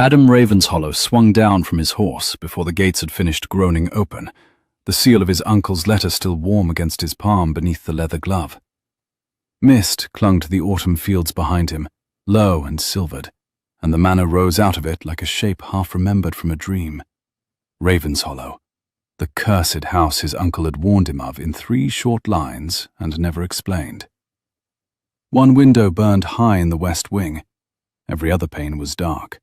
Adam Ravenshollow swung down from his horse before the gates had finished groaning open, the seal of his uncle's letter still warm against his palm beneath the leather glove. Mist clung to the autumn fields behind him, low and silvered, and the manor rose out of it like a shape half-remembered from a dream. Ravenshollow, the cursed house his uncle had warned him of in 3 short lines and never explained. One window burned high in the west wing. Every other pane was dark.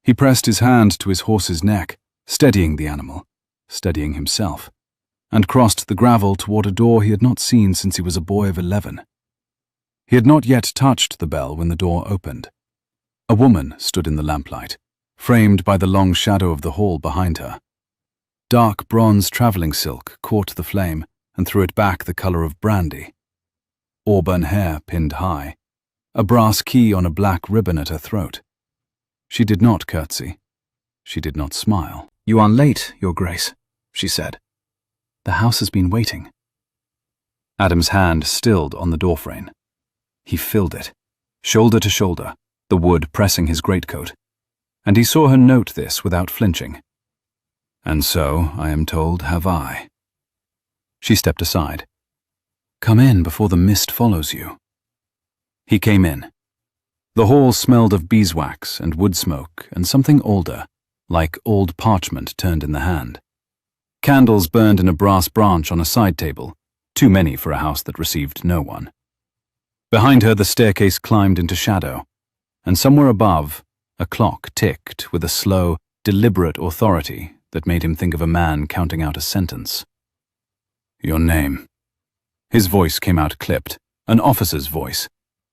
He pressed his hand to his horse's neck, steadying the animal, steadying himself, and crossed the gravel toward a door he had not seen since he was a boy of 11. He had not yet touched the bell when the door opened. A woman stood in the lamplight, framed by the long shadow of the hall behind her. Dark bronze travelling silk caught the flame and threw it back the colour of brandy. Auburn hair pinned high, a brass key on a black ribbon at her throat. She did not curtsy. She did not smile. "You are late, Your Grace," she said. "The house has been waiting." Adam's hand stilled on the doorframe. He filled it, shoulder to shoulder, the wood pressing his greatcoat, and he saw her note this without flinching. "And so, I am told, have I." She stepped aside. "Come in before the mist follows you." He came in. The hall smelled of beeswax and wood smoke and something older, like old parchment turned in the hand. Candles burned in a brass branch on a side table, too many for a house that received no one. Behind her the staircase climbed into shadow, and somewhere above, a clock ticked with a slow, deliberate authority that made him think of a man counting out a sentence. "Your name." His voice came out clipped, an officer's voice,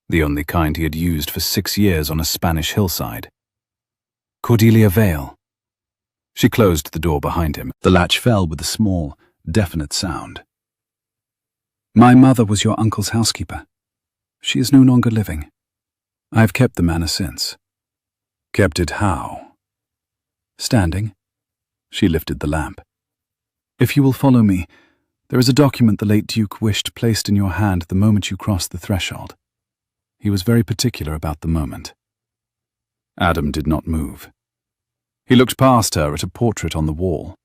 the only kind he had used for 6 years on a Spanish hillside. "Cordelia Vale." She closed the door behind him. The latch fell with a small, definite sound. "My mother was your uncle's housekeeper. She is no longer living. I have kept the manor since." "Kept it how?" "Standing." She lifted the lamp. "If you will follow me, there is a document the late Duke wished placed in your hand the moment you crossed the threshold. He was very particular about the moment." Adam did not move. He looked past her at a portrait on the wall,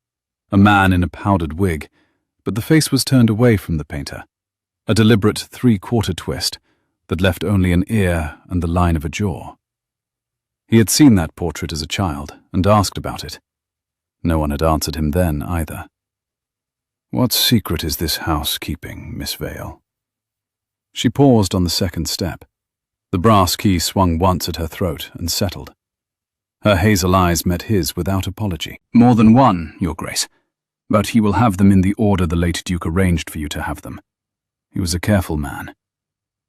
a man in a powdered wig, but the face was turned away from the painter, a deliberate 3/4 twist that left only an ear and the line of a jaw. He had seen that portrait as a child and asked about it. No one had answered him then either. "What secret is this house keeping, Miss Vale?" She paused on the second step. The brass key swung once at her throat and settled. Her hazel eyes met his without apology. "More than one, Your Grace, but he will have them in the order the late Duke arranged for you to have them. He was a careful man.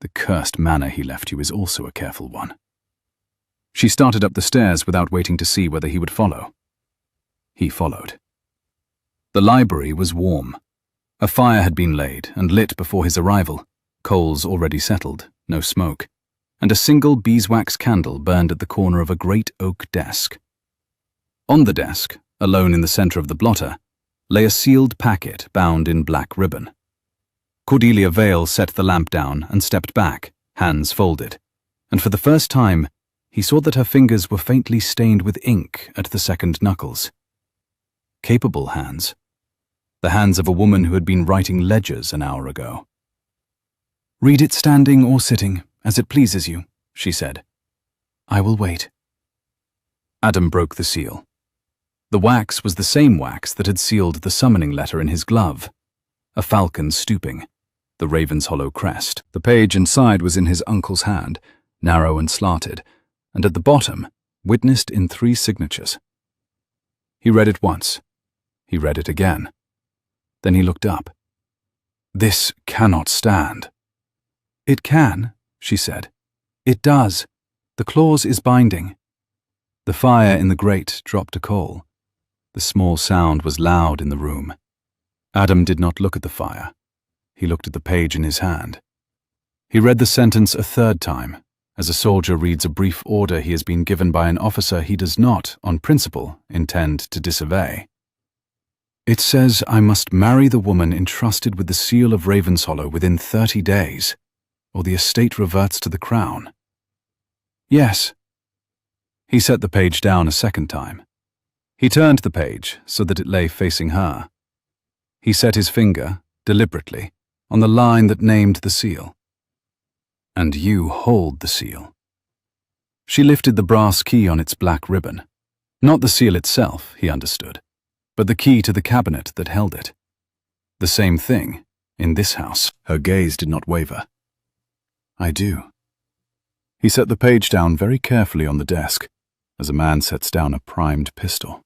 The cursed manor he left you is also a careful one." She started up the stairs without waiting to see whether he would follow. He followed. The library was warm. A fire had been laid and lit before his arrival, coals already settled, no smoke, and a single beeswax candle burned at the corner of a great oak desk. On the desk, alone in the center of the blotter, lay a sealed packet bound in black ribbon. Cordelia Vale set the lamp down and stepped back, hands folded, and for the first time, he saw that her fingers were faintly stained with ink at the second knuckles. Capable hands. The hands of a woman who had been writing ledgers an hour ago. "Read it standing or sitting, as it pleases you," she said. "I will wait." Adam broke the seal. The wax was the same wax that had sealed the summoning letter in his glove. A falcon stooping, the Ravenshollow crest. The page inside was in his uncle's hand, narrow and slanted, and at the bottom, witnessed in 3 signatures. He read it once. He read it again. Then he looked up. "This cannot stand." "It can," she said. "It does. The clause is binding." The fire in the grate dropped a coal. The small sound was loud in the room. Adam did not look at the fire. He looked at the page in his hand. He read the sentence a 3rd time, as a soldier reads a brief order he has been given by an officer he does not, on principle, intend to disobey. "It says I must marry the woman entrusted with the seal of Ravenshollow within 30 days, or the estate reverts to the crown." "Yes." He set the page down a second time. He turned the page so that it lay facing her. He set his finger, deliberately, on the line that named the seal. "And you hold the seal." She lifted the brass key on its black ribbon. Not the seal itself, he understood, but the key to the cabinet that held it. The same thing, in this house. Her gaze did not waver. "I do." He set the page down very carefully on the desk, as a man sets down a primed pistol.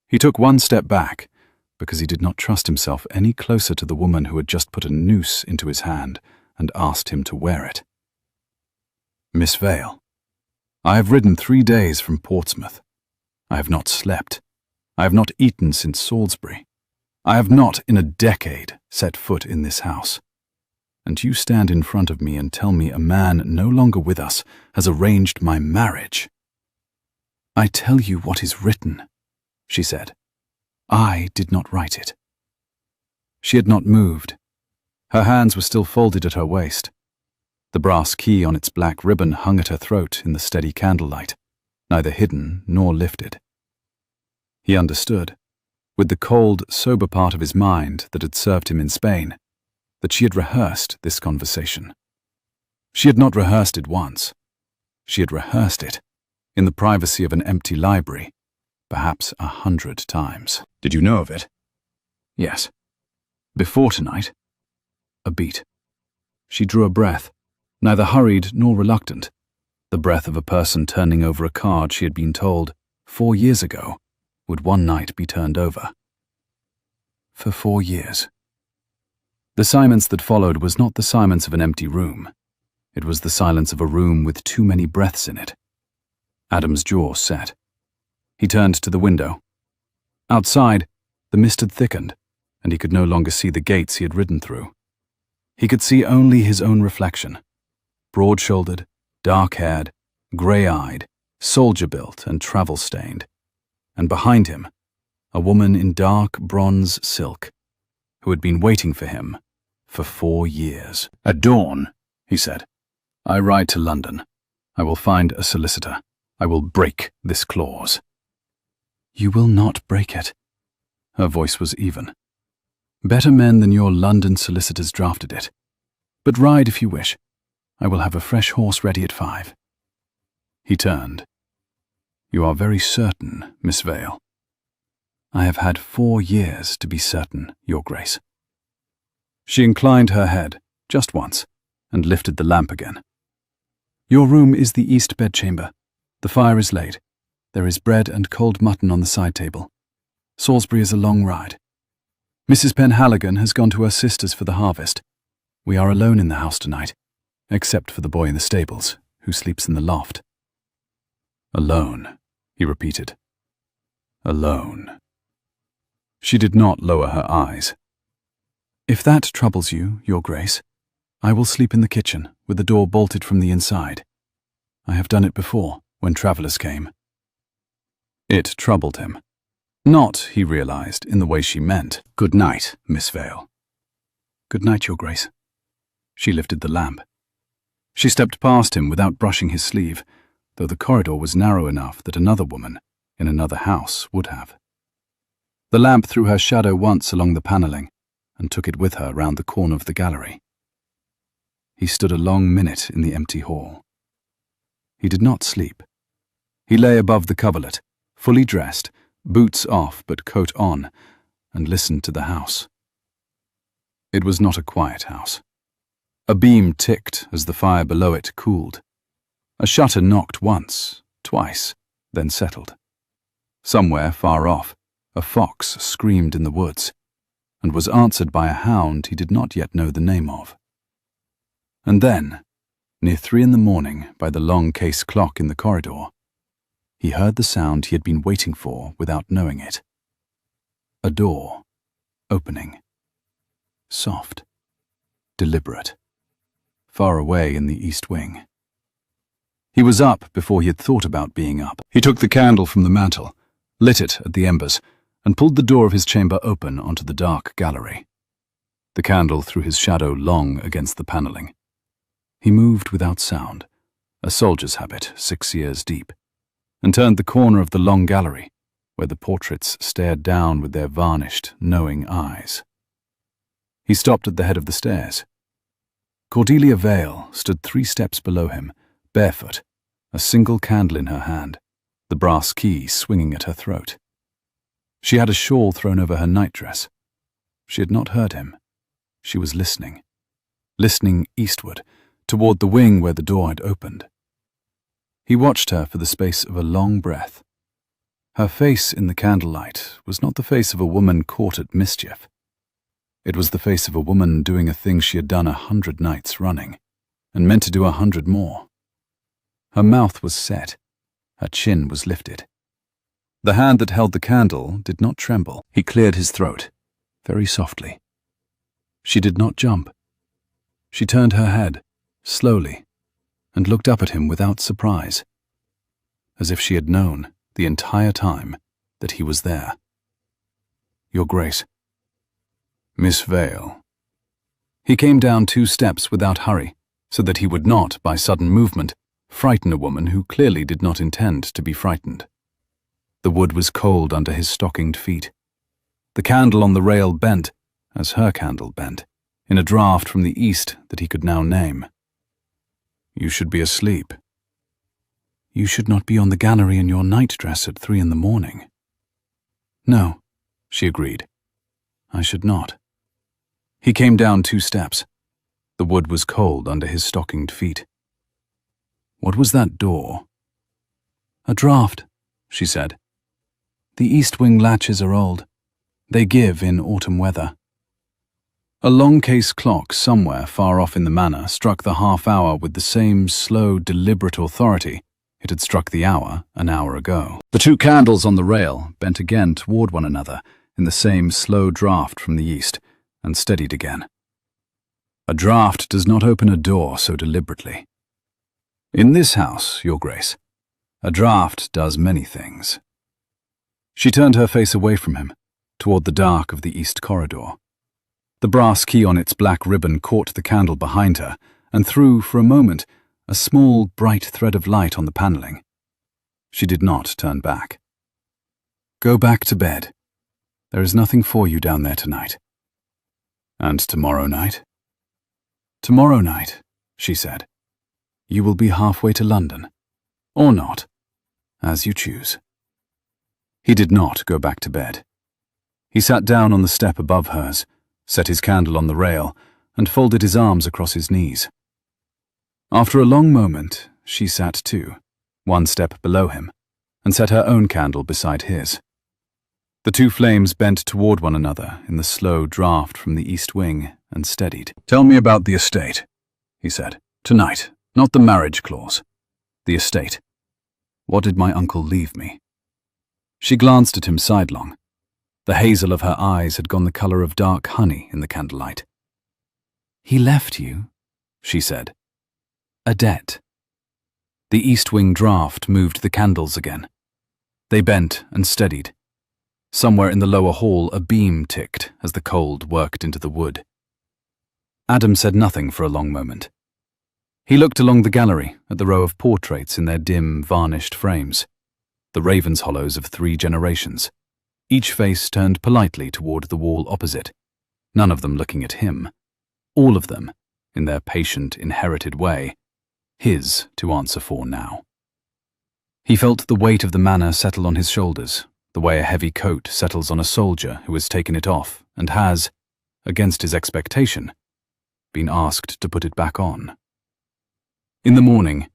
He took one step back, because he did not trust himself any closer to the woman who had just put a noose into his hand and asked him to wear it. "Miss Vale, I have ridden 3 days from Portsmouth. I have not slept. I have not eaten since Salisbury. I have not, in a decade, set foot in this house. And you stand in front of me and tell me a man no longer with us has arranged my marriage." "I tell you what is written," she said. "I did not write it." She had not moved. Her hands were still folded at her waist. The brass key on its black ribbon hung at her throat in the steady candlelight, neither hidden nor lifted. He understood, with the cold, sober part of his mind that had served him in Spain, that she had rehearsed this conversation. She had not rehearsed it once. She had rehearsed it, in the privacy of an empty library, perhaps 100 times. "Did you know of it?" "Yes." "Before tonight?" A beat. She drew a breath, neither hurried nor reluctant, the breath of a person turning over a card she had been told, 4 years ago, would one night be turned over. For 4 years. The silence that followed was not the silence of an empty room. It was the silence of a room with too many breaths in it. Adam's jaw set. He turned to the window. Outside, the mist had thickened, and he could no longer see the gates he had ridden through. He could see only his own reflection, broad-shouldered, dark-haired, grey-eyed, soldier-built and travel-stained, and behind him, a woman in dark bronze silk, who had been waiting for him for 4 years. "At dawn," he said, "I ride to London. I will find a solicitor. I will break this clause." "You will not break it." Her voice was even. "Better men than your London solicitors drafted it. But ride if you wish. I will have a fresh horse ready at 5. He turned. "You are very certain, Miss Vale." "I have had 4 years to be certain, Your Grace." She inclined her head, just once, and lifted the lamp again. "Your room is the east bedchamber. The fire is laid. There is bread and cold mutton on the side table. Salisbury is a long ride. Mrs. Penhaligon has gone to her sister's for the harvest. We are alone in the house tonight, except for the boy in the stables, who sleeps in the loft." "Alone," he repeated. "Alone." She did not lower her eyes. "If that troubles you, Your Grace, I will sleep in the kitchen, with the door bolted from the inside. I have done it before, when travellers came." It troubled him. Not, he realized, in the way she meant. "Good night, Miss Vale." "Good night, Your Grace." She lifted the lamp. She stepped past him without brushing his sleeve, though the corridor was narrow enough that another woman, in another house, would have. The lamp threw her shadow once along the panelling, and took it with her round the corner of the gallery. He stood a long minute in the empty hall. He did not sleep. He lay above the coverlet, fully dressed, boots off but coat on, and listened to the house. It was not a quiet house. A beam ticked as the fire below it cooled. A shutter knocked once, twice, then settled. Somewhere far off, a fox screamed in the woods, and was answered by a hound he did not yet know the name of. And then, near 3 in the morning by the long case clock in the corridor, he heard the sound he had been waiting for without knowing it. A door, opening. Soft, deliberate, far away in the east wing. He was up before he had thought about being up. He took the candle from the mantel, lit it at the embers, and pulled the door of his chamber open onto the dark gallery. The candle threw his shadow long against the panelling. He moved without sound, a soldier's habit 6 years deep. and turned the corner of the long gallery, where the portraits stared down with their varnished, knowing eyes. He stopped at the head of the stairs. Cordelia Vale stood 3 steps below him, barefoot, a single candle in her hand, the brass key swinging at her throat. She had a shawl thrown over her nightdress. She had not heard him. She was listening eastward, toward the wing where the door had opened. He watched her for the space of a long breath. Her face in the candlelight was not the face of a woman caught at mischief. It was the face of a woman doing a thing she had done 100 nights running, and meant to do 100 more. Her mouth was set. Her chin was lifted. The hand that held the candle did not tremble. He cleared his throat, very softly. She did not jump. She turned her head, slowly, and looked up at him without surprise, as if she had known the entire time that he was there. "Your Grace." "Miss Vale." He came down 2 steps without hurry, so that he would not, by sudden movement, frighten a woman who clearly did not intend to be frightened. The wood was cold under his stockinged feet. The candle on the rail bent, as her candle bent, in a draught from the east that he could now name. "You should be asleep." "You should not be on the gallery in your nightdress at 3 in the morning." "No," she agreed. "I should not." He came down 2 steps. The wood was cold under his stockinged feet. "What was that door?" "A draught," she said. "The east wing latches are old. They give in autumn weather." A long case clock somewhere far off in the manor struck the half-hour with the same slow, deliberate authority it had struck the hour an hour ago. The 2 candles on the rail bent again toward one another in the same slow draught from the east, and steadied again. A draught does not open a door so deliberately. In this house, Your Grace, a draught does many things. She turned her face away from him, toward the dark of the east corridor. The brass key on its black ribbon caught the candle behind her and threw, for a moment, a small, bright thread of light on the paneling. She did not turn back. "Go back to bed. There is nothing for you down there tonight." "And tomorrow night?" "Tomorrow night," she said, "you will be halfway to London. Or not, as you choose." He did not go back to bed. He sat down on the step above hers, set his candle on the rail, and folded his arms across his knees. After a long moment, she sat too, 1 step below him, and set her own candle beside his. The 2 flames bent toward one another in the slow draught from the east wing and steadied. "Tell me about the estate," he said. "Tonight, not the marriage clause. The estate. What did my uncle leave me?" She glanced at him sidelong. The hazel of her eyes had gone the color of dark honey in the candlelight. "He left you," she said, "a debt." The east wing draught moved the candles again. They bent and steadied. Somewhere in the lower hall a beam ticked as the cold worked into the wood. Adam said nothing for a long moment. He looked along the gallery at the row of portraits in their dim, varnished frames, the ravens' hollows of 3 generations, each face turned politely toward the wall opposite, none of them looking at him, all of them, in their patient, inherited way, his to answer for now. He felt the weight of the manor settle on his shoulders, the way a heavy coat settles on a soldier who has taken it off and has, against his expectation, been asked to put it back on. In the morning,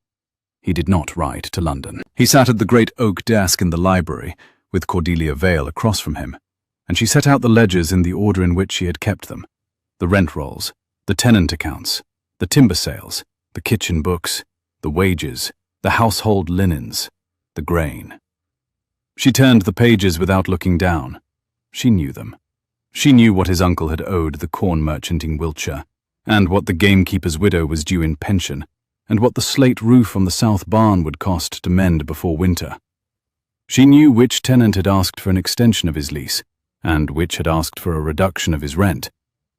he did not ride to London. He sat at the great oak desk in the library, with Cordelia Vale across from him, and she set out the ledgers in the order in which she had kept them, the rent rolls, the tenant accounts, the timber sales, the kitchen books, the wages, the household linens, the grain. She turned the pages without looking down. She knew them. She knew what his uncle had owed the corn merchant in Wiltshire, and what the gamekeeper's widow was due in pension, and what the slate roof on the south barn would cost to mend before winter. She knew which tenant had asked for an extension of his lease, and which had asked for a reduction of his rent,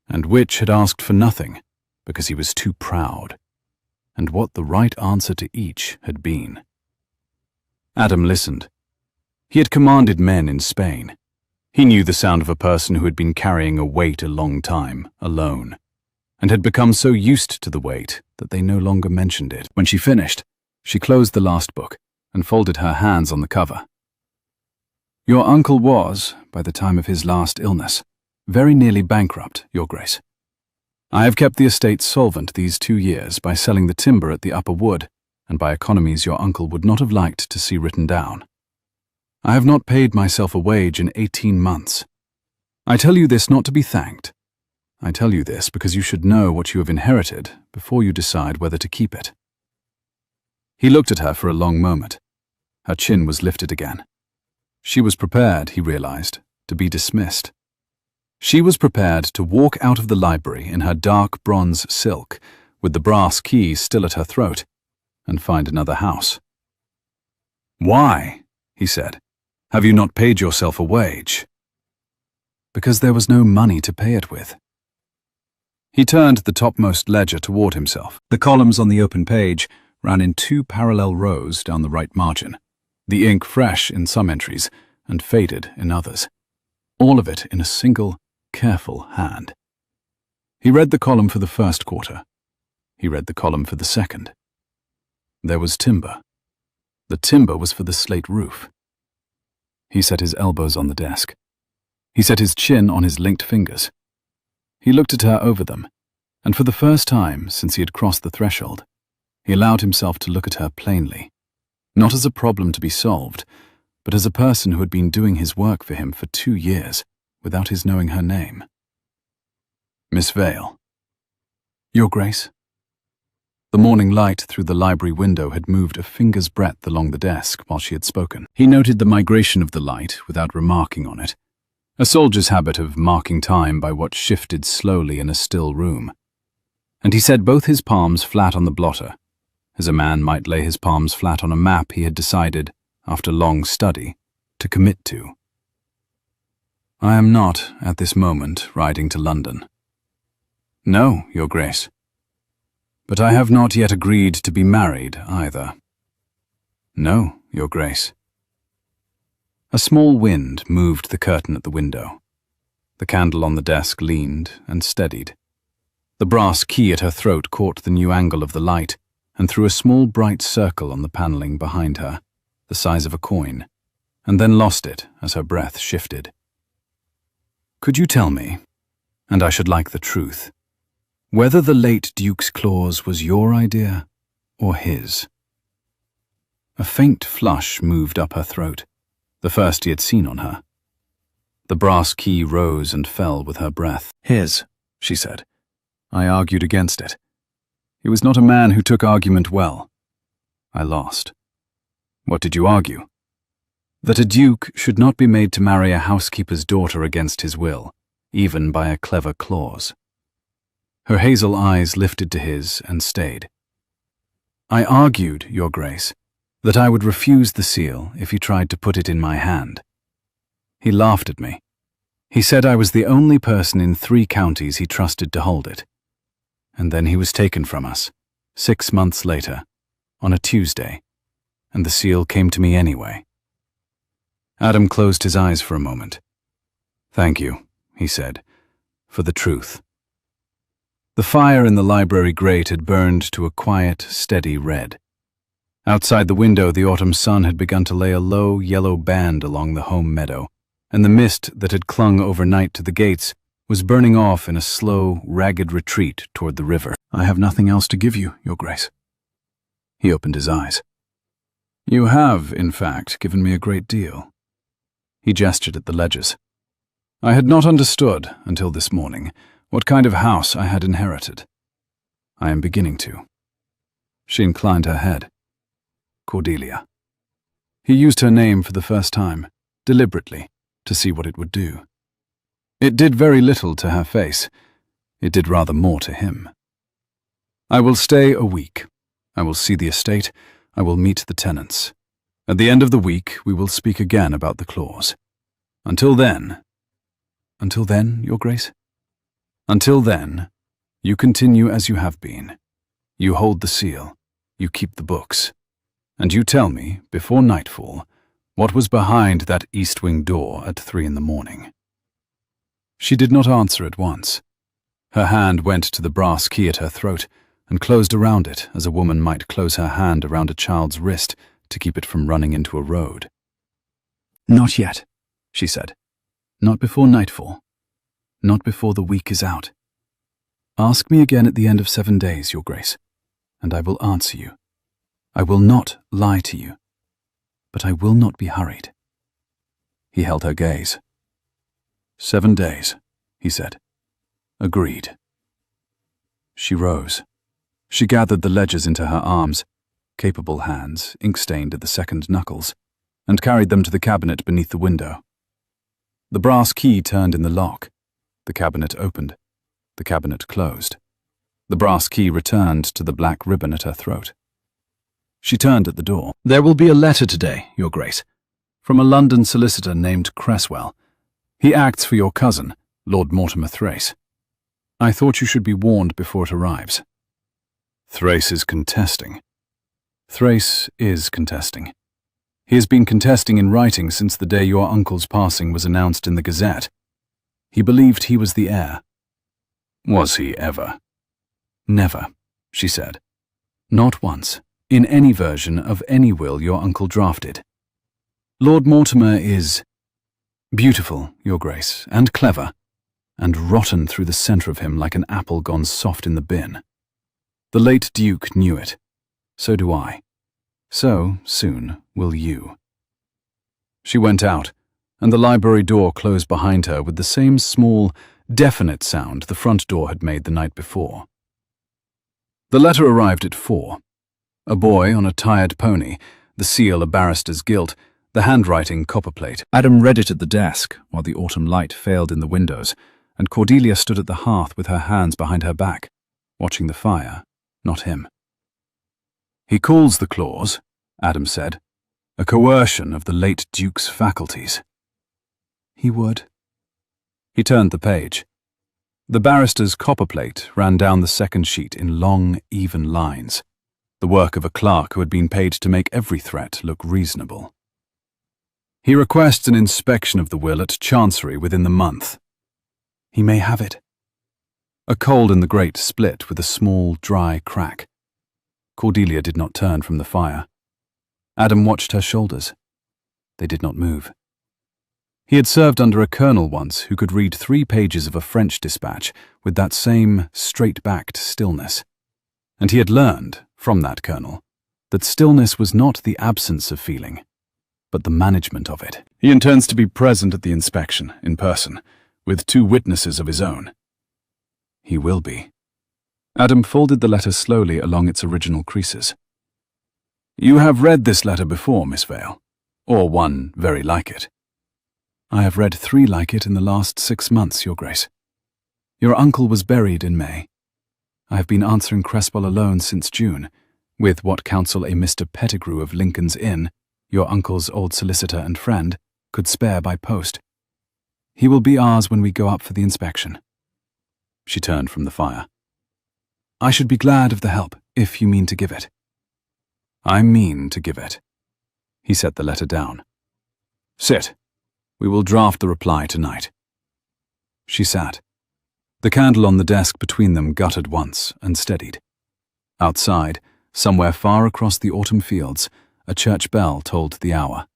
and which had asked for nothing, because he was too proud, and what the right answer to each had been. Adam listened. He had commanded men in Spain. He knew the sound of a person who had been carrying a weight a long time, alone, and had become so used to the weight that they no longer mentioned it. When she finished, she closed the last book and folded her hands on the cover. Your uncle was, by the time of his last illness, very nearly bankrupt, Your Grace. I have kept the estate solvent these 2 years by selling the timber at the upper wood, and by economies your uncle would not have liked to see written down. I have not paid myself a wage in 18 months. I tell you this not to be thanked. I tell you this because you should know what you have inherited before you decide whether to keep it. He looked at her for a long moment. Her chin was lifted again. She was prepared, he realized, to be dismissed. She was prepared to walk out of the library in her dark bronze silk, with the brass key still at her throat, and find another house. Why, he said, have you not paid yourself a wage? Because there was no money to pay it with. He turned the topmost ledger toward himself. The columns on the open page ran in 2 parallel rows down the right margin, the ink fresh in some entries and faded in others, all of it in a single, careful hand. He read the column for the first quarter. He read the column for the second. There was timber. The timber was for the slate roof. He set his elbows on the desk. He set his chin on his linked fingers. He looked at her over them, and for the first time since he had crossed the threshold, he allowed himself to look at her plainly, not as a problem to be solved, but as a person who had been doing his work for him for 2 years without his knowing her name. Miss Vale. Your Grace. The morning light through the library window had moved a finger's breadth along the desk while she had spoken. He noted the migration of the light without remarking on it, a soldier's habit of marking time by what shifted slowly in a still room. And he set both his palms flat on the blotter, as a man might lay his palms flat on a map he had decided, after long study, to commit to. I am not, at this moment, riding to London. No, Your Grace. But I have not yet agreed to be married, either. No, Your Grace. A small wind moved the curtain at the window. The candle on the desk leaned and steadied. The brass key at her throat caught the new angle of the light and threw a small bright circle on the panelling behind her, the size of a coin, and then lost it as her breath shifted. Could you tell me, and I should like the truth, whether the late Duke's clause was your idea or his? A faint flush moved up her throat, the first he had seen on her. The brass key rose and fell with her breath. His, she said. I argued against it. He was not a man who took argument well. I lost. What did you argue? That a duke should not be made to marry a housekeeper's daughter against his will, even by a clever clause. Her hazel eyes lifted to his and stayed. I argued, Your Grace, that I would refuse the seal if he tried to put it in my hand. He laughed at me. He said I was the only person in 3 counties he trusted to hold it. And then he was taken from us, 6 months later, on a Tuesday, and the seal came to me anyway. Adam closed his eyes for a moment. Thank you, he said, for the truth. The fire in the library grate had burned to a quiet, steady red. Outside the window, the autumn sun had begun to lay a low, yellow band along the home meadow, and the mist that had clung overnight to the gates was burning off in a slow, ragged retreat toward the river. I have nothing else to give you, Your Grace. He opened his eyes. You have, in fact, given me a great deal. He gestured at the ledgers. I had not understood, until this morning, what kind of house I had inherited. I am beginning to. She inclined her head. Cordelia. He used her name for the first time, deliberately, to see what it would do. It did very little to her face. It did rather more to him. I will stay a week. I will see the estate. I will meet the tenants. At the end of the week, we will speak again about the clause. Until then, Your Grace? Until then, you continue as you have been. You hold the seal. You keep the books. And you tell me, before nightfall, what was behind that east wing door at 3 in the morning." She did not answer at once. Her hand went to the brass key at her throat and closed around it as a woman might close her hand around a child's wrist to keep it from running into a road. "Not yet," she said. "Not before nightfall. Not before the week is out. Ask me again at the end of 7 days, Your Grace, and I will answer you. I will not lie to you, but I will not be hurried." He held her gaze. "7 days," he said. "Agreed." She rose. She gathered the ledgers into her arms, capable hands, ink-stained at the second knuckles, and carried them to the cabinet beneath the window. The brass key turned in the lock. The cabinet opened. The cabinet closed. The brass key returned to the black ribbon at her throat. She turned at the door. "There will be a letter today, Your Grace, from a London solicitor named Cresswell. He acts for your cousin, Lord Mortimer Thrace. I thought you should be warned before it arrives." "Thrace is contesting." "Thrace is contesting. He has been contesting in writing since the day your uncle's passing was announced in the Gazette. He believed he was the heir." "Was he ever?" "Never," she said. "Not once, in any version of any will your uncle drafted. Lord Mortimer is beautiful, Your Grace, and clever, and rotten through the centre of him like an apple gone soft in the bin. The late Duke knew it. So do I. So, soon, will you." She went out, and the library door closed behind her with the same small, definite sound the front door had made the night before. The letter arrived at 4. A boy on a tired pony, the seal a barrister's gilt, the handwriting copperplate. Adam read it at the desk, while the autumn light failed in the windows, and Cordelia stood at the hearth with her hands behind her back, watching the fire, not him. "He calls the clause," Adam said, "a coercion of the late Duke's faculties." "He would." He turned the page. The barrister's copperplate ran down the second sheet in long, even lines, the work of a clerk who had been paid to make every threat look reasonable. "He requests an inspection of the will at Chancery within the month." "He may have it." A coal in the grate split with a small, dry crack. Cordelia did not turn from the fire. Adam watched her shoulders. They did not move. He had served under a colonel once who could read 3 pages of a French dispatch with that same straight-backed stillness. And he had learned, from that colonel, that stillness was not the absence of feeling, but the management of it. He intends to be present at the inspection, in person, with 2 witnesses of his own. He will be. Adam folded the letter slowly along its original creases. "You have read this letter before, Miss Vale, or one very like it." "I have read 3 like it in the last 6 months, Your Grace. Your uncle was buried in May. I have been answering Cresswell alone since June, with what counsel a Mr. Pettigrew of Lincoln's Inn, your uncle's old solicitor and friend, could spare by post. He will be ours when we go up for the inspection." She turned from the fire. "I should be glad of the help, if you mean to give it." "I mean to give it." He set the letter down. "Sit. We will draft the reply tonight." She sat. The candle on the desk between them guttered once and steadied. Outside, somewhere far across the autumn fields, a church bell tolled the hour.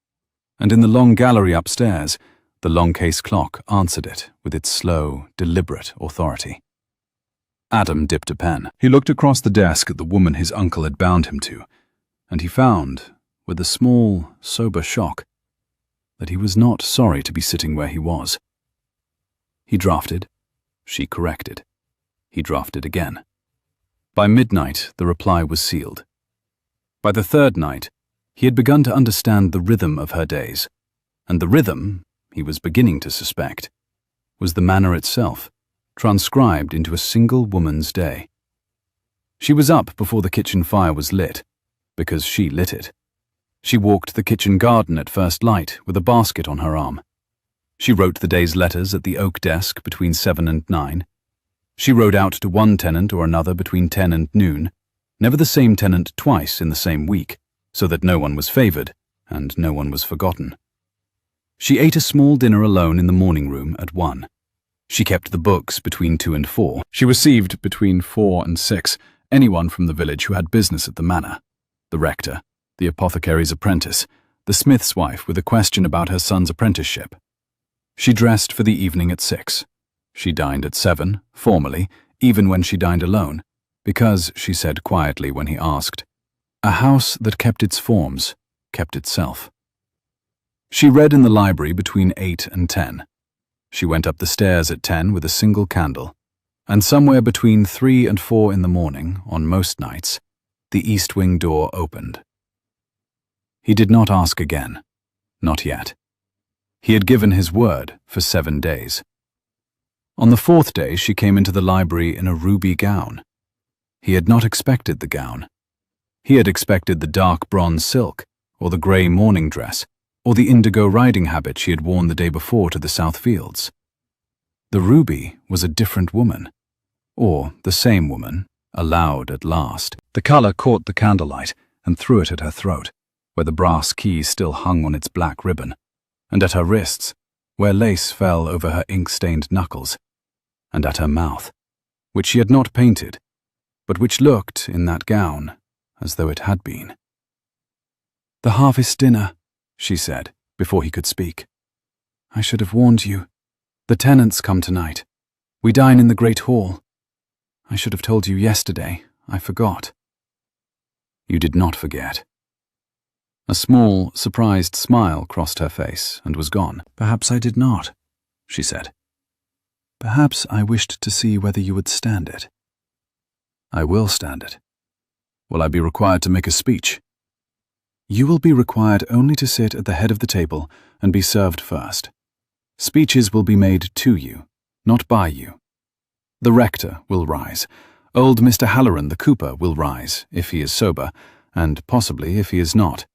And in the long gallery upstairs, the long case clock answered it with its slow, deliberate authority. Adam dipped a pen. He looked across the desk at the woman his uncle had bound him to, and he found, with a small, sober shock, that he was not sorry to be sitting where he was. He drafted. She corrected. He drafted again. By midnight, the reply was sealed. By the 3rd night, he had begun to understand the rhythm of her days, and the rhythm, he was beginning to suspect, was the manor itself, transcribed into a single woman's day. She was up before the kitchen fire was lit, because she lit it. She walked the kitchen garden at first light with a basket on her arm. She wrote the day's letters at the oak desk between 7 and 9. She rode out to one tenant or another between 10 and noon, never the same tenant twice in the same week, so that no one was favored and no one was forgotten. She ate a small dinner alone in the morning room at 1. She kept the books between 2 and 4. She received between 4 and 6 anyone from the village who had business at the manor: the rector, the apothecary's apprentice, the smith's wife with a question about her son's apprenticeship. She dressed for the evening at 6. She dined at 7, formally, even when she dined alone, because, she said quietly when he asked, a house that kept its forms kept itself. She read in the library between 8 and 10. She went up the stairs at 10 with a single candle, and somewhere between 3 and 4 in the morning, on most nights, the east wing door opened. He did not ask again. Not yet. He had given his word for 7 days. On the 4th day she came into the library in a ruby gown. He had not expected the gown. He had expected the dark bronze silk, or the grey morning dress, or the indigo riding habit she had worn the day before to the South Fields. The ruby was a different woman, or the same woman, aloud at last. The colour caught the candlelight and threw it at her throat, where the brass key still hung on its black ribbon, and at her wrists, where lace fell over her ink-stained knuckles, and at her mouth, which she had not painted, but which looked, in that gown, as though it had been. "The harvest dinner," she said, before he could speak. "I should have warned you. The tenants come tonight. We dine in the great hall. I should have told you yesterday. I forgot." You did not forget. A small, surprised smile crossed her face and was gone. "Perhaps I did not," she said. "Perhaps I wished to see whether you would stand it." "I will stand it. Will I be required to make a speech?" "You will be required only to sit at the head of the table and be served first. Speeches will be made to you, not by you. The rector will rise. Old Mr. Halloran, the cooper, will rise, if he is sober, and possibly if he is not.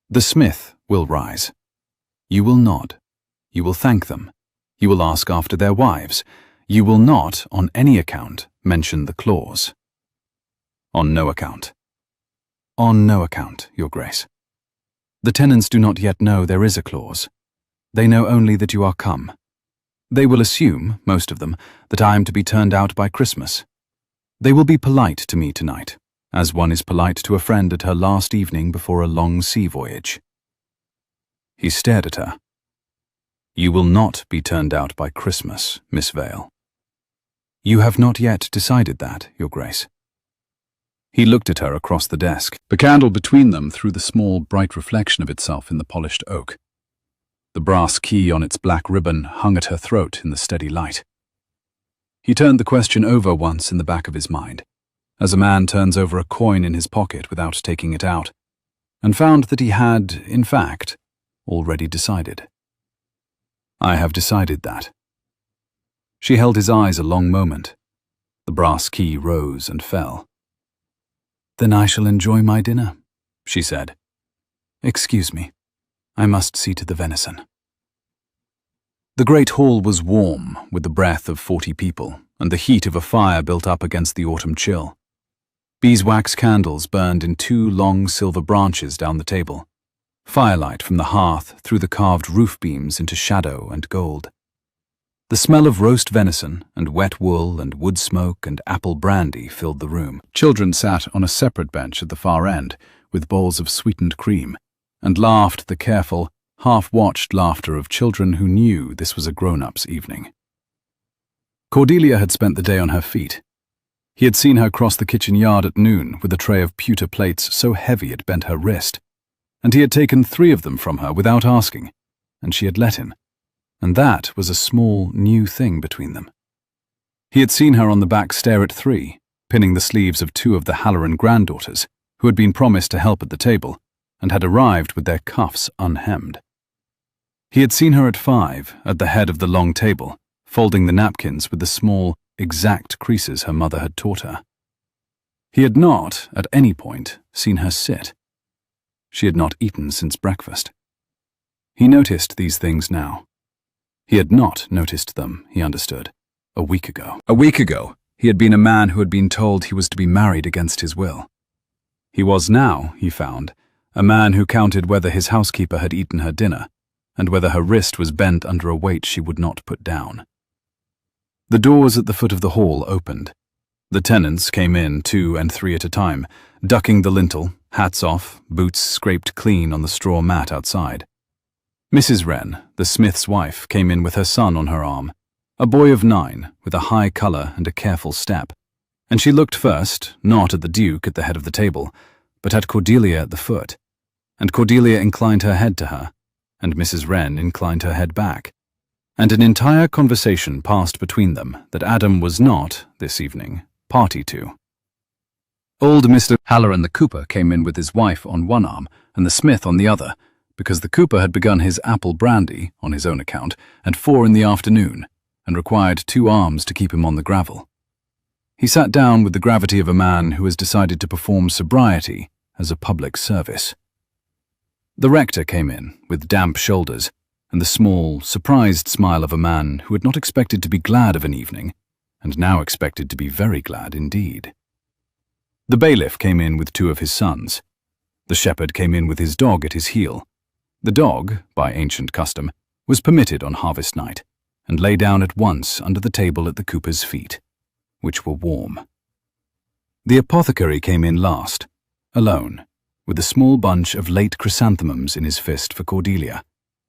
The smith will rise. You will nod. You will thank them. You will ask after their wives. You will not, on any account, mention the clause." "On no account." "On no account, Your Grace. The tenants do not yet know there is a clause. They know only that you are come. They will assume, most of them, that I am to be turned out by Christmas. They will be polite to me tonight, as one is polite to a friend at her last evening before a long sea voyage." He stared at her. "You will not be turned out by Christmas, Miss Vale." "You have not yet decided that, Your Grace." He looked at her across the desk. The candle between them threw the small, bright reflection of itself in the polished oak. The brass key on its black ribbon hung at her throat in the steady light. He turned the question over once in the back of his mind, as a man turns over a coin in his pocket without taking it out, and found that he had, in fact, already decided. "I have decided that." She held his eyes a long moment. The brass key rose and fell. "Then I shall enjoy my dinner," she said. "Excuse me. I must see to the venison." The great hall was warm, with the breath of 40 people, and the heat of a fire built up against the autumn chill. Beeswax candles burned in 2 long silver branches down the table. Firelight from the hearth threw the carved roof beams into shadow and gold. The smell of roast venison and wet wool and wood smoke and apple brandy filled the room. Children sat on a separate bench at the far end, with bowls of sweetened cream, and laughed the careful, half-watched laughter of children who knew this was a grown-up's evening. Cordelia had spent the day on her feet. He had seen her cross the kitchen yard at noon with a tray of pewter plates so heavy it bent her wrist, and he had taken 3 of them from her without asking, and she had let him, and that was a small, new thing between them. He had seen her on the back stair at 3, pinning the sleeves of 2 of the Halloran granddaughters, who had been promised to help at the table, and had arrived with their cuffs unhemmed. He had seen her at 5, at the head of the long table, folding the napkins with the small, exact creases her mother had taught her. He had not, at any point, seen her sit. She had not eaten since breakfast. He noticed these things now. He had not noticed them, he understood, a week ago. A week ago, he had been a man who had been told he was to be married against his will. He was now, he found, a man who counted whether his housekeeper had eaten her dinner, and whether her wrist was bent under a weight she would not put down. The doors at the foot of the hall opened. The tenants came in 2 and 3 at a time, ducking the lintel, hats off, boots scraped clean on the straw mat outside. Mrs. Wren, the smith's wife, came in with her son on her arm, a boy of 9, with a high colour and a careful step, and she looked first, not at the Duke at the head of the table, but at Cordelia at the foot, and Cordelia inclined her head to her, and Mrs. Wren inclined her head back, and an entire conversation passed between them that Adam was not, this evening, party to. Old Mr. Halloran the cooper came in with his wife on one arm and the smith on the other, because the cooper had begun his apple brandy, on his own account, at 4 in the afternoon, and required 2 arms to keep him on the gravel. He sat down with the gravity of a man who has decided to perform sobriety as a public service. The rector came in, with damp shoulders, and the small, surprised smile of a man who had not expected to be glad of an evening, and now expected to be very glad indeed. The bailiff came in with 2 of his sons. The shepherd came in with his dog at his heel. The dog, by ancient custom, was permitted on harvest night, and lay down at once under the table at the cooper's feet, which were warm. The apothecary came in last, alone, with a small bunch of late chrysanthemums in his fist for Cordelia,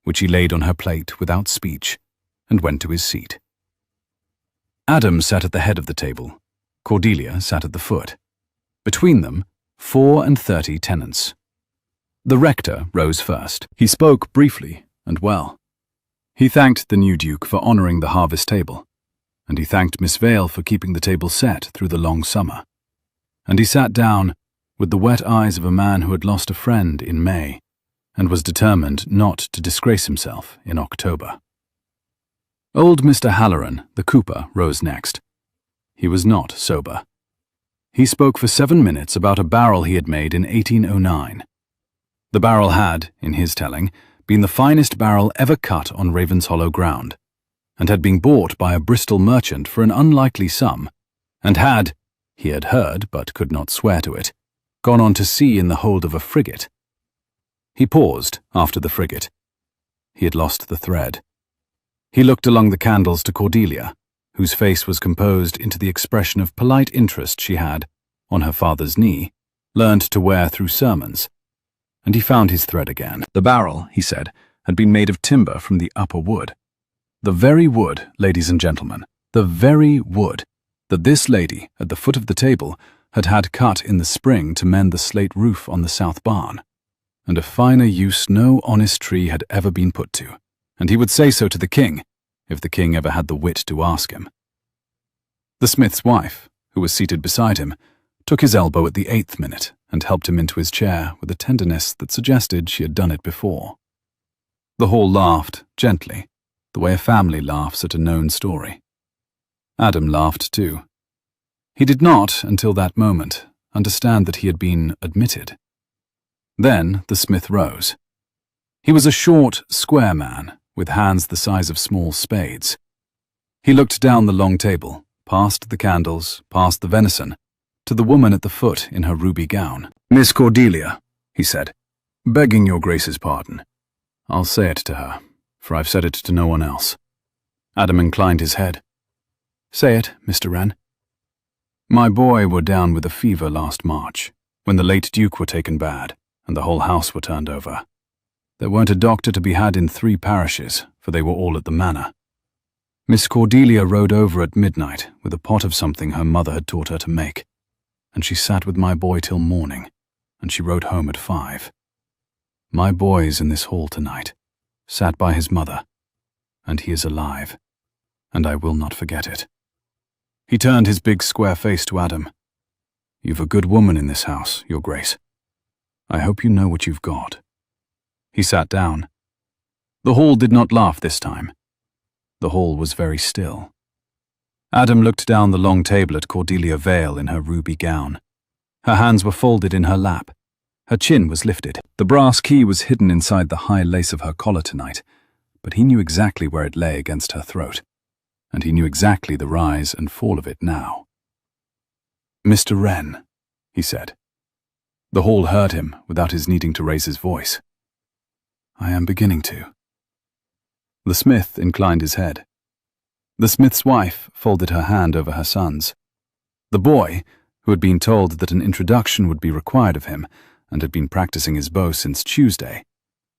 which he laid on her plate without speech, and went to his seat. Adam sat at the head of the table. Cordelia sat at the foot. Between them, 34 tenants. The rector rose first. He spoke briefly and well. He thanked the new Duke for honouring the harvest table, and he thanked Miss Vale for keeping the table set through the long summer. And he sat down with the wet eyes of a man who had lost a friend in May, and was determined not to disgrace himself in October. Old Mr. Halloran, the cooper, rose next. He was not sober. He spoke for 7 minutes about a barrel he had made in 1809. The barrel had, in his telling, been the finest barrel ever cut on Ravenshollow ground, and had been bought by a Bristol merchant for an unlikely sum, and had, he had heard but could not swear to it, gone on to sea in the hold of a frigate. He paused after the frigate. He had lost the thread. He looked along the candles to Cordelia, whose face was composed into the expression of polite interest she had, on her father's knee, learned to wear through sermons, and he found his thread again. The barrel, he said, had been made of timber from the upper wood. The very wood, ladies and gentlemen, the very wood that this lady, at the foot of the table, had had cut in the spring to mend the slate roof on the south barn, and a finer use no honest tree had ever been put to, and he would say so to the king, if the king ever had the wit to ask him. The smith's wife, who was seated beside him, took his elbow at the 8th minute and helped him into his chair with a tenderness that suggested she had done it before. The hall laughed, gently, the way a family laughs at a known story. Adam laughed too. He did not, until that moment, understand that he had been admitted. Then the smith rose. He was a short, square man, with hands the size of small spades. He looked down the long table, past the candles, past the venison, to the woman at the foot in her ruby gown. "Miss Cordelia," he said, "begging your grace's pardon. I'll say it to her, for I've said it to no one else." Adam inclined his head. "Say it, Mr. Wren." "My boy were down with a fever last March, when the late Duke were taken bad, and the whole house were turned over. There weren't a doctor to be had in 3 parishes, for they were all at the Manor. Miss Cordelia rode over at midnight with a pot of something her mother had taught her to make, and she sat with my boy till morning, and she rode home at 5. My boy's in this hall tonight, sat by his mother, and he is alive, and I will not forget it." He turned his big square face to Adam. "You've a good woman in this house, your grace. I hope you know what you've got." He sat down. The hall did not laugh this time. The hall was very still. Adam looked down the long table at Cordelia Vale in her ruby gown. Her hands were folded in her lap. Her chin was lifted. The brass key was hidden inside the high lace of her collar tonight, but he knew exactly where it lay against her throat, and he knew exactly the rise and fall of it now. "Mr. Wren," he said. The hall heard him without his needing to raise his voice. "I am beginning to." The smith inclined his head. The smith's wife folded her hand over her son's. The boy, who had been told that an introduction would be required of him and had been practicing his bow since Tuesday,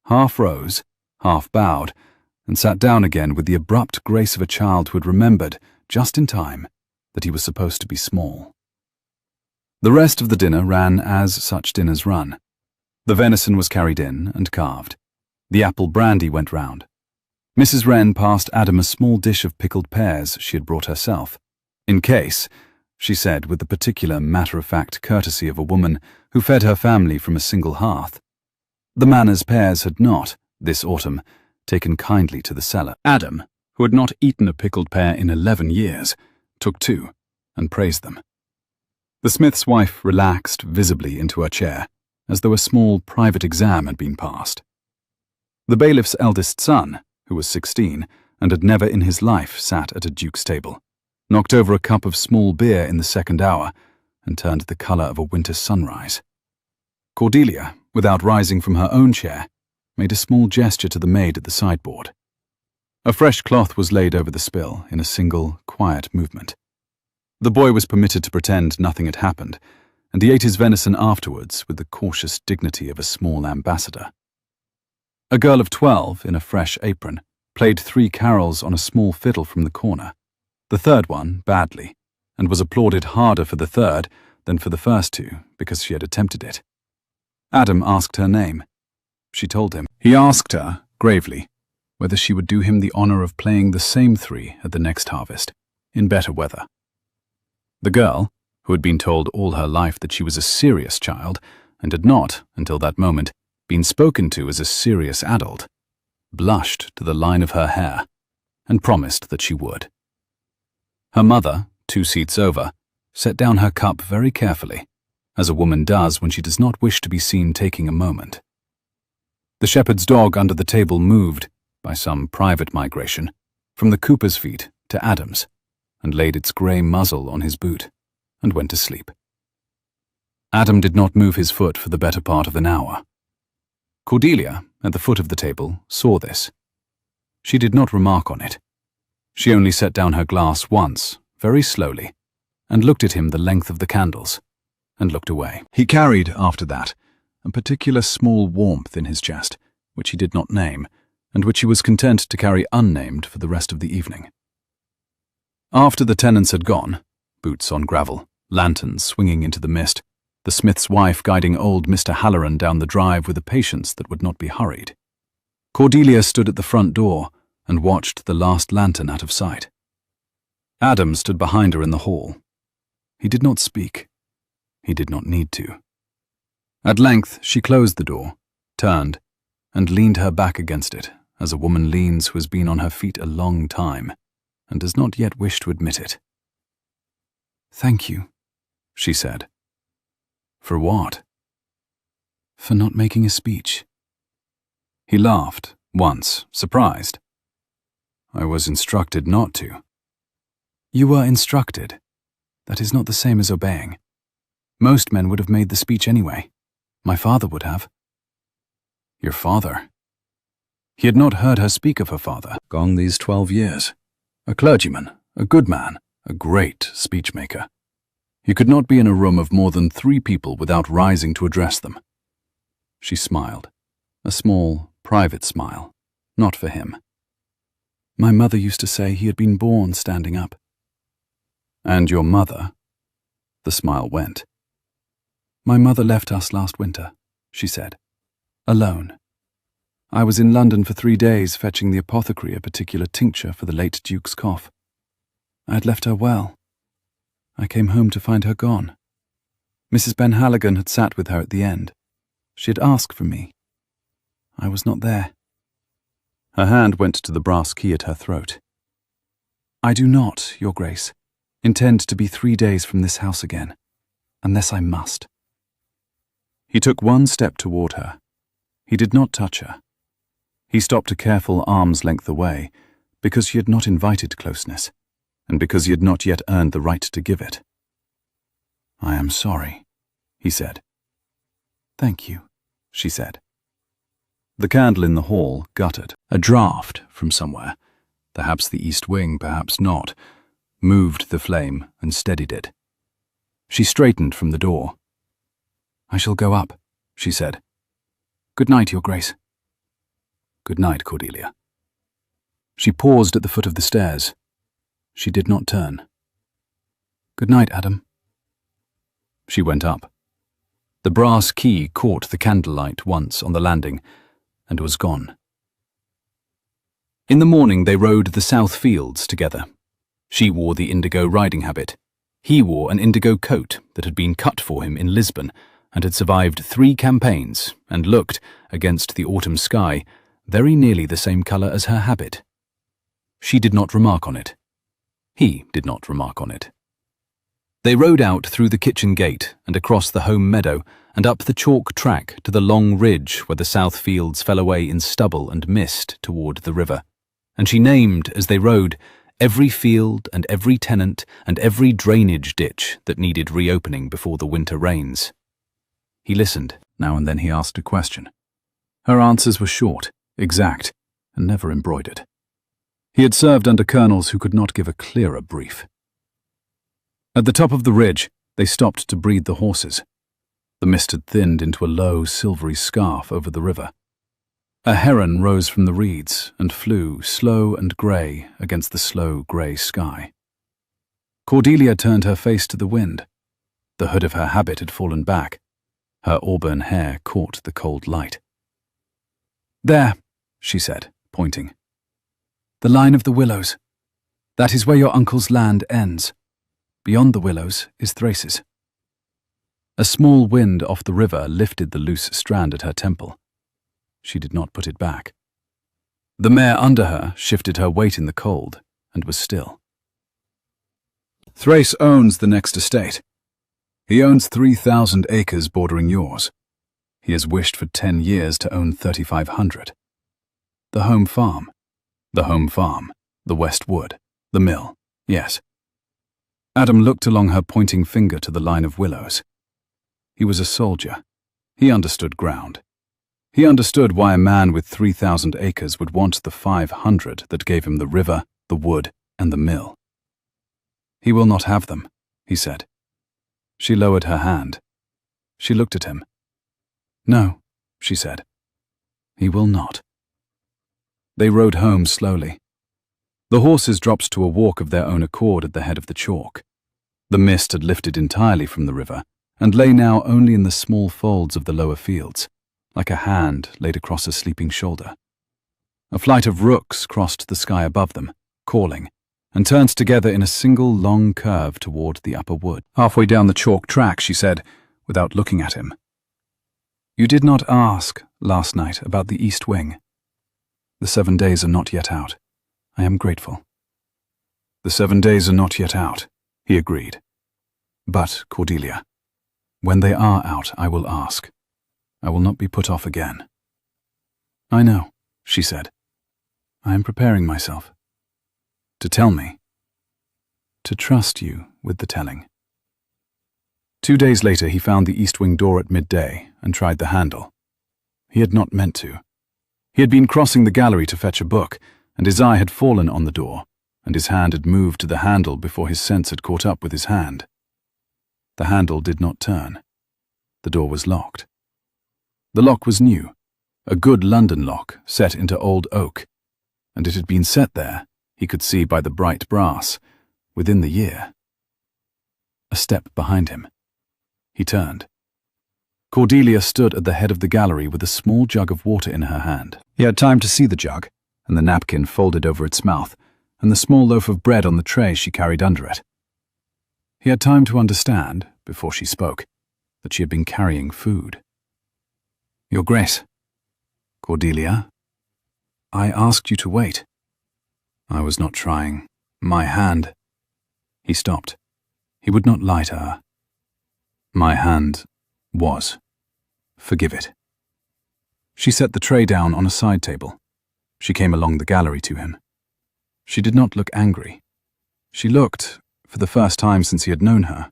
half rose, half bowed, and sat down again with the abrupt grace of a child who had remembered, just in time, that he was supposed to be small. The rest of the dinner ran as such dinners run. The venison was carried in and carved. The apple brandy went round. Mrs. Wren passed Adam a small dish of pickled pears she had brought herself, in case, she said with the particular matter-of-fact courtesy of a woman who fed her family from a single hearth. The Manor's pears had not, this autumn, taken kindly to the cellar. Adam, who had not eaten a pickled pear in 11 years, took two and praised them. The smith's wife relaxed visibly into her chair, as though a small private exam had been passed. The bailiff's eldest son, who was 16 and had never in his life sat at a duke's table, knocked over a cup of small beer in the second hour and turned the colour of a winter sunrise. Cordelia, without rising from her own chair, made a small gesture to the maid at the sideboard. A fresh cloth was laid over the spill in a single, quiet movement. The boy was permitted to pretend nothing had happened, and he ate his venison afterwards with the cautious dignity of a small ambassador. A girl of 12, in a fresh apron, played 3 carols on a small fiddle from the corner, the third one badly, and was applauded harder for the third than for the first 2 because she had attempted it. Adam asked her name. She told him. He asked her, gravely, whether she would do him the honour of playing the same 3 at the next harvest, in better weather. The girl, who had been told all her life that she was a serious child, and had not, until that moment, been spoken to as a serious adult, blushed to the line of her hair, and promised that she would. Her mother, 2 seats over, set down her cup very carefully, as a woman does when she does not wish to be seen taking a moment. The shepherd's dog under the table moved, by some private migration, from the cooper's feet to Adam's, and laid its grey muzzle on his boot, and went to sleep. Adam did not move his foot for the better part of an hour. Cordelia, at the foot of the table, saw this. She did not remark on it. She only set down her glass once, very slowly, and looked at him the length of the candles, and looked away. He carried, after that, a particular small warmth in his chest, which he did not name, and which he was content to carry unnamed for the rest of the evening. After the tenants had gone, boots on gravel, lanterns swinging into the mist, the smith's wife guiding old Mr. Halloran down the drive with a patience that would not be hurried, Cordelia stood at the front door and watched the last lantern out of sight. Adam stood behind her in the hall. He did not speak. He did not need to. At length she closed the door, turned, and leaned her back against it, as a woman leans who has been on her feet a long time, and does not yet wish to admit it. "Thank you," she said. "For what?" "For not making a speech." He laughed, once, surprised. "I was instructed not to." "You were instructed. That is not the same as obeying. Most men would have made the speech anyway. My father would have." "Your father?" He had not heard her speak of her father, gone these 12 years. A clergyman, a good man, a great speechmaker. He could not be in a room of more than 3 people without rising to address them. She smiled, a small, private smile, not for him. "My mother used to say he had been born standing up." "And your mother?" The smile went. "My mother left us last winter," she said, "alone. I was in London for 3 days fetching the apothecary a particular tincture for the late Duke's cough. I had left her well. I came home to find her gone. Mrs. Ben Halligan had sat with her at the end. She had asked for me. I was not there." Her hand went to the brass key at her throat. "I do not, Your Grace, intend to be 3 days from this house again, unless I must." He took one step toward her. He did not touch her. He stopped a careful arm's length away, because she had not invited closeness, and because he had not yet earned the right to give it. "I am sorry," he said. "Thank you," she said. The candle in the hall guttered. A draught from somewhere, perhaps the east wing, perhaps not, moved the flame and steadied it. She straightened from the door. "I shall go up," she said. "Good night, Your Grace." "Good night, Cordelia." She paused at the foot of the stairs. She did not turn. "Good night, Adam." She went up. The brass key caught the candlelight once on the landing and was gone. In the morning they rode the South Fields together. She wore the indigo riding habit. He wore an indigo coat that had been cut for him in Lisbon and had survived 3 campaigns and looked, against the autumn sky, very nearly the same colour as her habit. She did not remark on it. He did not remark on it. They rode out through the kitchen gate and across the home meadow and up the chalk track to the long ridge where the South Fields fell away in stubble and mist toward the river, and she named, as they rode, every field and every tenant and every drainage ditch that needed reopening before the winter rains. He listened. Now and then he asked a question. Her answers were short, exact, and never embroidered. He had served under colonels who could not give a clearer brief. At the top of the ridge, they stopped to breathe the horses. The mist had thinned into a low, silvery scarf over the river. A heron rose from the reeds and flew, slow and grey, against the slow, grey sky. Cordelia turned her face to the wind. The hood of her habit had fallen back. Her auburn hair caught the cold light. "There," she said, pointing. "The line of the willows. That is where your uncle's land ends. Beyond the willows is Thrace's." A small wind off the river lifted the loose strand at her temple. She did not put it back. The mare under her shifted her weight in the cold and was still. "Thrace owns the next estate. He owns 3,000 acres bordering yours. He has wished for 10 years to own 3,500. The home farm. The home farm. The West Wood. The mill. Yes." Adam looked along her pointing finger to the line of willows. He was a soldier. He understood ground. He understood why a man with 3,000 acres would want the 500 that gave him the river, the wood, and the mill. "He will not have them," he said. She lowered her hand. She looked at him. "No," she said. "He will not." They rode home slowly. The horses dropped to a walk of their own accord at the head of the chalk. The mist had lifted entirely from the river and lay now only in the small folds of the lower fields, like a hand laid across a sleeping shoulder. A flight of rooks crossed the sky above them, calling, and turned together in a single long curve toward the upper wood. Halfway down the chalk track, she said, without looking at him, "You did not ask last night about the east wing. The 7 days are not yet out. I am grateful." "The 7 days are not yet out," he agreed. "But, Cordelia, when they are out, I will ask. I will not be put off again." "I know," she said. "I am preparing myself." "To tell me?" "To trust you with the telling." 2 days later he found the east wing door at midday and tried the handle. He had not meant to. He had been crossing the gallery to fetch a book, and his eye had fallen on the door, and his hand had moved to the handle before his sense had caught up with his hand. The handle did not turn. The door was locked. The lock was new, a good London lock set into old oak, and it had been set there, he could see by the bright brass, within the year. A step behind him. He turned. Cordelia stood at the head of the gallery with a small jug of water in her hand. He had time to see the jug, and the napkin folded over its mouth, and the small loaf of bread on the tray she carried under it. He had time to understand, before she spoke, that she had been carrying food. "Your Grace." "Cordelia, I asked you to wait." "I was not trying. My hand—" He stopped. He would not lie to her. "My hand was. Forgive it." She set the tray down on a side table. She came along the gallery to him. She did not look angry. She looked, for the first time since he had known her,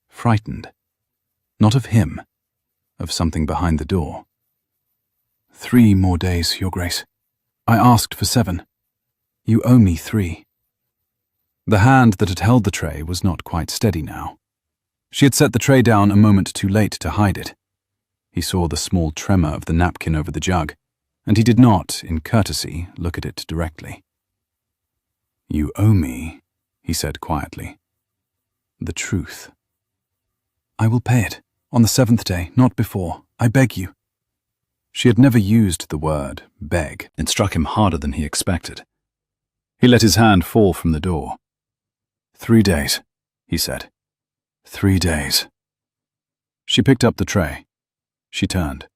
frightened. Not of him, of something behind the door. 3 more days, Your Grace. I asked for 7. You owe me 3. The hand that had held the tray was not quite steady now. She had set the tray down a moment too late to hide it. He saw the small tremor of the napkin over the jug, and he did not, in courtesy, look at it directly. You owe me, he said quietly, the truth. I will pay it, on the 7th day, not before. I beg you. She had never used the word beg. It struck him harder than he expected. He let his hand fall from the door. 3 days, he said. 3 days. She picked up the tray. She turned.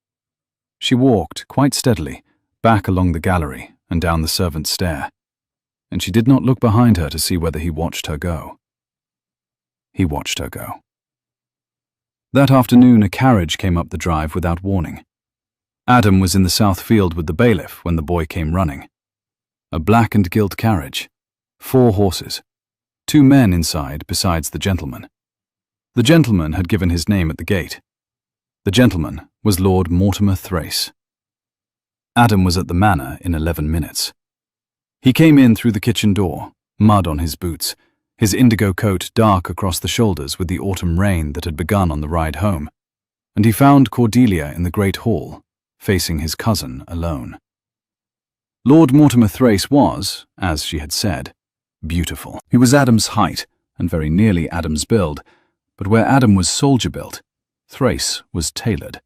She walked, quite steadily, back along the gallery and down the servants' stair, and she did not look behind her to see whether he watched her go. He watched her go. That afternoon a carriage came up the drive without warning. Adam was in the south field with the bailiff when the boy came running. A black and gilt carriage, 4 horses, 2 men inside besides the gentleman. The gentleman had given his name at the gate. The gentleman was Lord Mortimer Thrace. Adam was at the Manor in 11 minutes. He came in through the kitchen door, mud on his boots, his indigo coat dark across the shoulders with the autumn rain that had begun on the ride home, and he found Cordelia in the great hall, facing his cousin alone. Lord Mortimer Thrace was, as she had said, beautiful. He was Adam's height, and very nearly Adam's build, but where Adam was soldier-built, Thrace was tailored.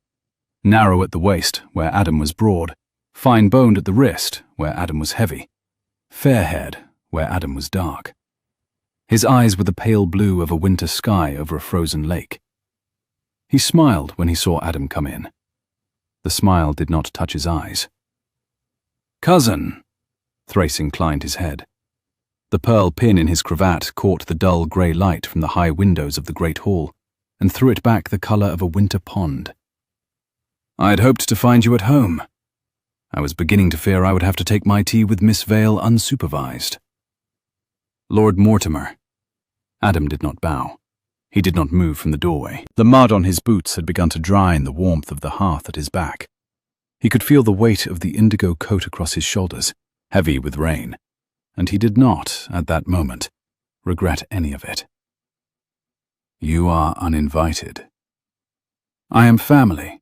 Narrow at the waist, where Adam was broad, fine-boned at the wrist, where Adam was heavy, fair-haired, where Adam was dark. His eyes were the pale blue of a winter sky over a frozen lake. He smiled when he saw Adam come in. The smile did not touch his eyes. "Cousin," Thrace inclined his head. The pearl pin in his cravat caught the dull grey light from the high windows of the great hall and threw it back the colour of a winter pond. "I had hoped to find you at home. I was beginning to fear I would have to take my tea with Miss Vale unsupervised." "Lord Mortimer." Adam did not bow. He did not move from the doorway. The mud on his boots had begun to dry in the warmth of the hearth at his back. He could feel the weight of the indigo coat across his shoulders, heavy with rain, and he did not, at that moment, regret any of it. "You are uninvited." "I am family."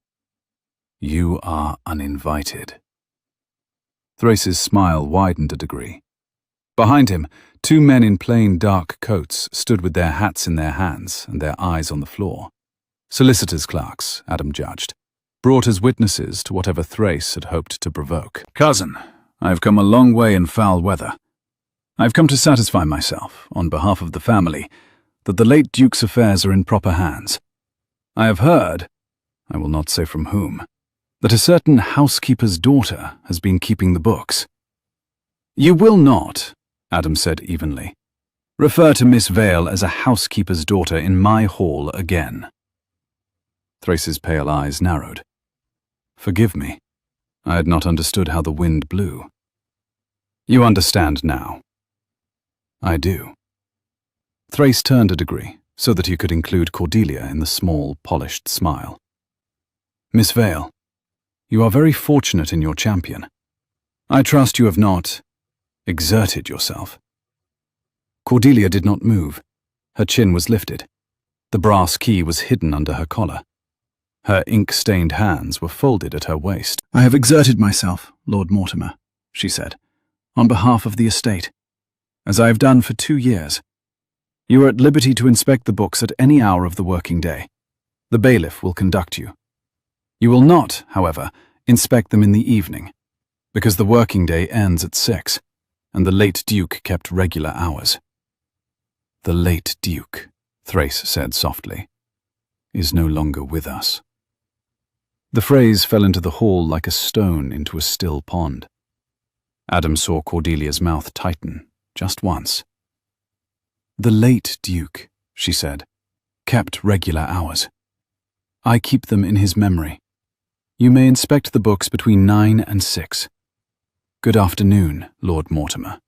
"You are uninvited." Thrace's smile widened a degree. Behind him, 2 men in plain dark coats stood with their hats in their hands and their eyes on the floor. Solicitors' clerks, Adam judged, brought as witnesses to whatever Thrace had hoped to provoke. "Cousin, I have come a long way in foul weather. I have come to satisfy myself, on behalf of the family, that the late Duke's affairs are in proper hands. I have heard, I will not say from whom, that a certain housekeeper's daughter has been keeping the books." "You will not," Adam said evenly, "refer to Miss Vale as a housekeeper's daughter in my hall again." Thrace's pale eyes narrowed. "Forgive me. I had not understood how the wind blew." "You understand now." "I do." Thrace turned a degree, so that he could include Cordelia in the small, polished smile. "Miss Vale, you are very fortunate in your champion. I trust you have not exerted yourself." Cordelia did not move. Her chin was lifted. The brass key was hidden under her collar. Her ink-stained hands were folded at her waist. "I have exerted myself, Lord Mortimer," she said, "on behalf of the estate, as I have done for 2 years. You are at liberty to inspect the books at any hour of the working day. The bailiff will conduct you. You will not, however, inspect them in the evening, because the working day ends at 6, and the late Duke kept regular hours." "The late Duke," Thrace said softly, "is no longer with us." The phrase fell into the hall like a stone into a still pond. Adam saw Cordelia's mouth tighten, just once. "The late Duke," she said, "kept regular hours. I keep them in his memory. You may inspect the books between 9 and 6. Good afternoon, Lord Mortimer."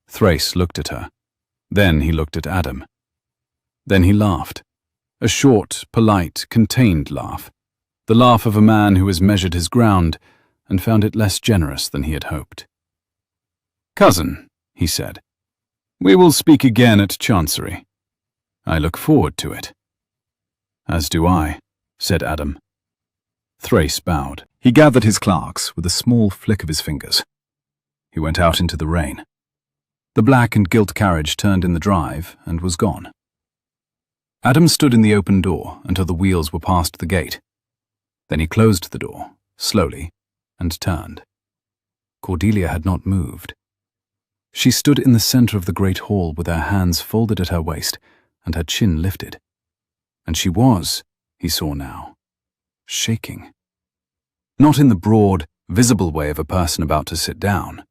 Thrace looked at her. Then he looked at Adam. Then he laughed. A short, polite, contained laugh, the laugh of a man who has measured his ground and found it less generous than he had hoped. "Cousin," he said, "we will speak again at Chancery. I look forward to it." "As do I," said Adam. Thrace bowed. He gathered his clerks with a small flick of his fingers. He went out into the rain. The black and gilt carriage turned in the drive and was gone. Adam stood in the open door until the wheels were past the gate. Then he closed the door, slowly, and turned. Cordelia had not moved. She stood in the center of the great hall with her hands folded at her waist and her chin lifted. And she was, he saw now, shaking. Not in the broad, visible way of a person about to sit down.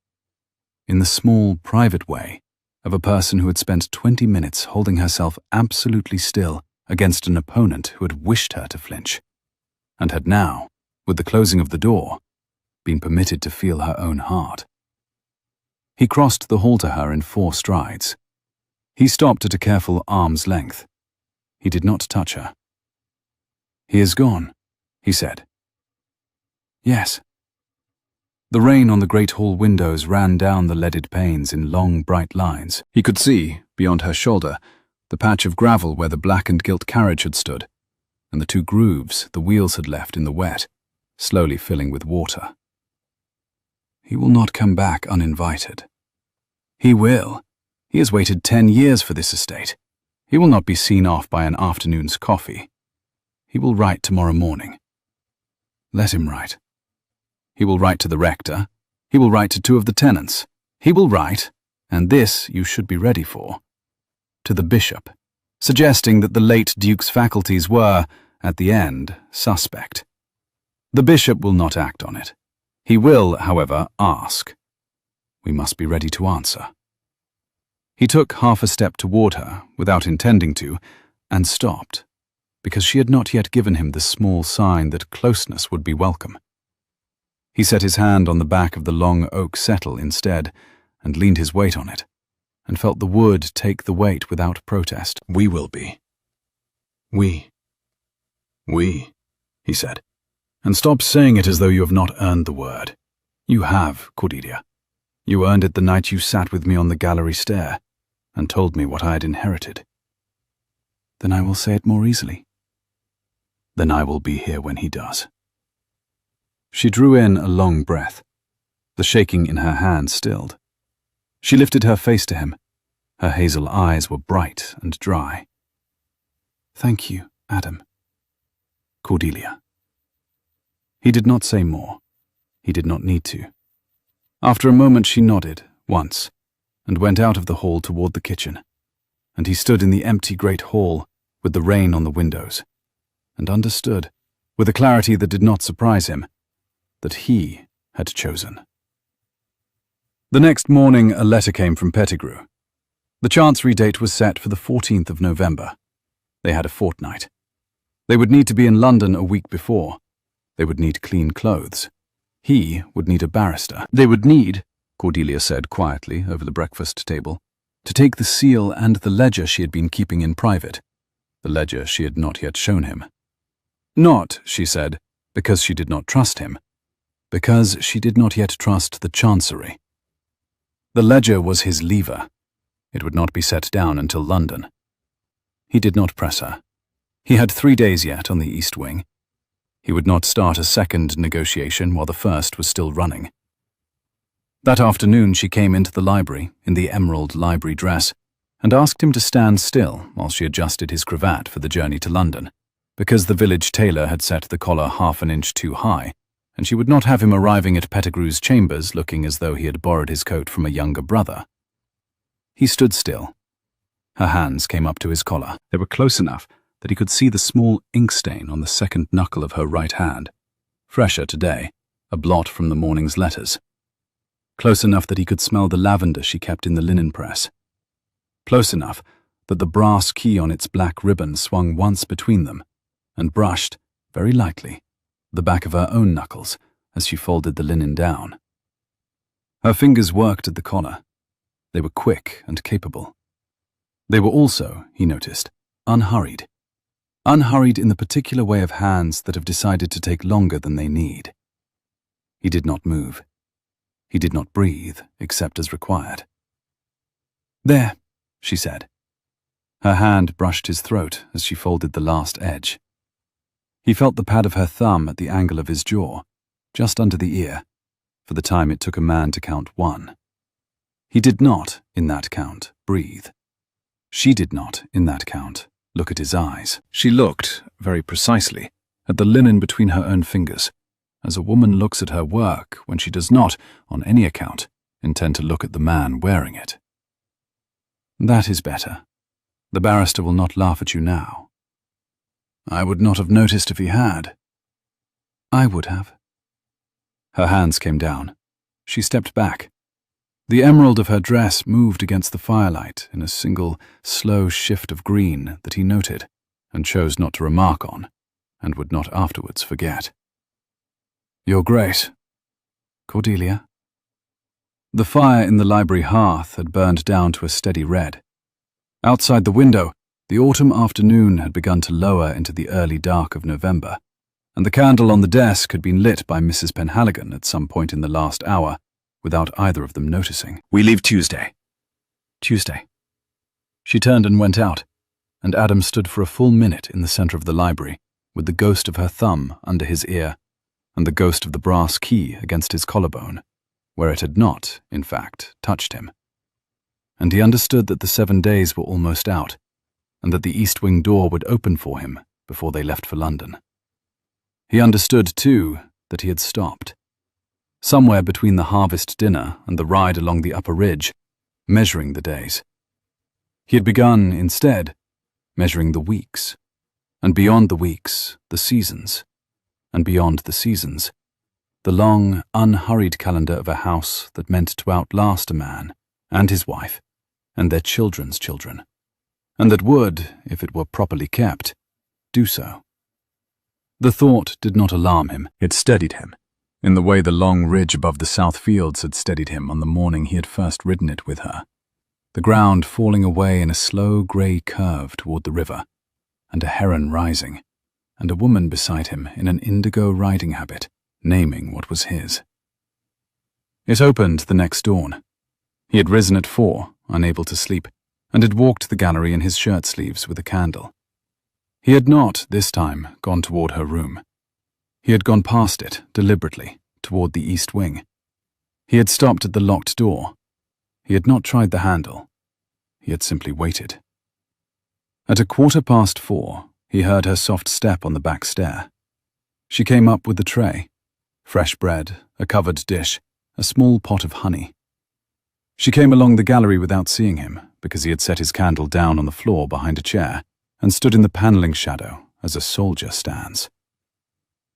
In the small, private way of a person who had spent 20 minutes holding herself absolutely still against an opponent who had wished her to flinch, and had now, with the closing of the door, been permitted to feel her own heart. He crossed the hall to her in 4 strides. He stopped at a careful arm's length. He did not touch her. "He is gone," he said. "Yes." The rain on the great hall windows ran down the leaded panes in long, bright lines. He could see, beyond her shoulder, the patch of gravel where the black and gilt carriage had stood, and the 2 grooves the wheels had left in the wet, slowly filling with water. He will not come back uninvited. He will. He has waited 10 years for this estate. He will not be seen off by an afternoon's coffee. He will write tomorrow morning. Let him write. He will write to the rector. He will write to 2 of the tenants. He will write, and this you should be ready for, to the bishop, suggesting that the late Duke's faculties were, at the end, suspect. The bishop will not act on it. He will, however, ask. We must be ready to answer. He took half a step toward her, without intending to, and stopped, because she had not yet given him the small sign that closeness would be welcome. He set his hand on the back of the long oak settle instead, and leaned his weight on it, and felt the wood take the weight without protest. "We will be. We, he said. And stop saying it as though you have not earned the word. You have, Cordelia. You earned it the night you sat with me on the gallery stair, and told me what I had inherited. Then I will say it more easily. Then I will be here when he does." She drew in a long breath. The shaking in her hand stilled. She lifted her face to him. Her hazel eyes were bright and dry. "Thank you, Adam." "Cordelia." He did not say more. He did not need to. After a moment she nodded, once, and went out of the hall toward the kitchen, and he stood in the empty great hall with the rain on the windows, and understood, with a clarity that did not surprise him, that he had chosen. The next morning a letter came from Pettigrew. The Chancery date was set for the 14th of November. They had a fortnight. They would need to be in London a week before. They would need clean clothes. He would need a barrister. They would need, Cordelia said quietly over the breakfast table, to take the seal and the ledger she had been keeping in private, the ledger she had not yet shown him. Not, she said, because she did not trust him, because she did not yet trust the Chancery. The ledger was his lever. It would not be set down until London. He did not press her. He had 3 days yet on the East Wing. He would not start a second negotiation while the first was still running. That afternoon she came into the library in the emerald library dress and asked him to stand still while she adjusted his cravat for the journey to London, because the village tailor had set the collar half an inch too high, and she would not have him arriving at Pettigrew's chambers looking as though he had borrowed his coat from a younger brother. He stood still. Her hands came up to his collar. They were close enough that he could see the small ink stain on the second knuckle of her right hand, fresher today, a blot from the morning's letters. Close enough that he could smell the lavender she kept in the linen press. Close enough that the brass key on its black ribbon swung once between them and brushed, very lightly, the back of her own knuckles as she folded the linen down. Her fingers worked at the collar. They were quick and capable. They were also, he noticed, unhurried. unhurried in the particular way of hands that have decided to take longer than they need. He did not move. He did not breathe, except as required. "There," she said. Her hand brushed his throat as she folded the last edge. He felt the pad of her thumb at the angle of his jaw, just under the ear, for the time it took a man to count 1. He did not, in that count, breathe. She did not, in that count, look at his eyes. She looked, very precisely, at the linen between her own fingers, as a woman looks at her work when she does not, on any account, intend to look at the man wearing it. "That is better. The barrister will not laugh at you now." "I would not have noticed if he had." "I would have." Her hands came down. She stepped back. The emerald of her dress moved against the firelight in a single, slow shift of green that he noted and chose not to remark on, and would not afterwards forget. "You're great." "Cordelia?" The fire in the library hearth had burned down to a steady red. Outside the window, the autumn afternoon had begun to lower into the early dark of November, and the candle on the desk had been lit by Mrs. Penhaligon at some point in the last hour, without either of them noticing. "We leave Tuesday." "Tuesday." She turned and went out, and Adam stood for a full minute in the center of the library, with the ghost of her thumb under his ear, and the ghost of the brass key against his collarbone, where it had not, in fact, touched him. And he understood that the 7 days were almost out, and that the east wing door would open for him before they left for London. He understood, too, that he had stopped. Somewhere between the harvest dinner and the ride along the upper ridge, measuring the days. He had begun, instead, measuring the weeks, and beyond the weeks, the seasons, and beyond the seasons, the long, unhurried calendar of a house that meant to outlast a man and his wife and their children's children, and that would, if it were properly kept, do so. The thought did not alarm him. It steadied him, in the way the long ridge above the south fields had steadied him on the morning he had first ridden it with her, the ground falling away in a slow grey curve toward the river, and a heron rising, and a woman beside him in an indigo riding habit, naming what was his. It opened the next dawn. He had risen at 4, unable to sleep, and had walked the gallery in his shirt sleeves with a candle. He had not, this time, gone toward her room. He had gone past it, deliberately, toward the east wing. He had stopped at the locked door. He had not tried the handle. He had simply waited. At 4:15, he heard her soft step on the back stair. She came up with the tray, fresh bread, a covered dish, a small pot of honey. She came along the gallery without seeing him, because he had set his candle down on the floor behind a chair and stood in the panelling shadow as a soldier stands.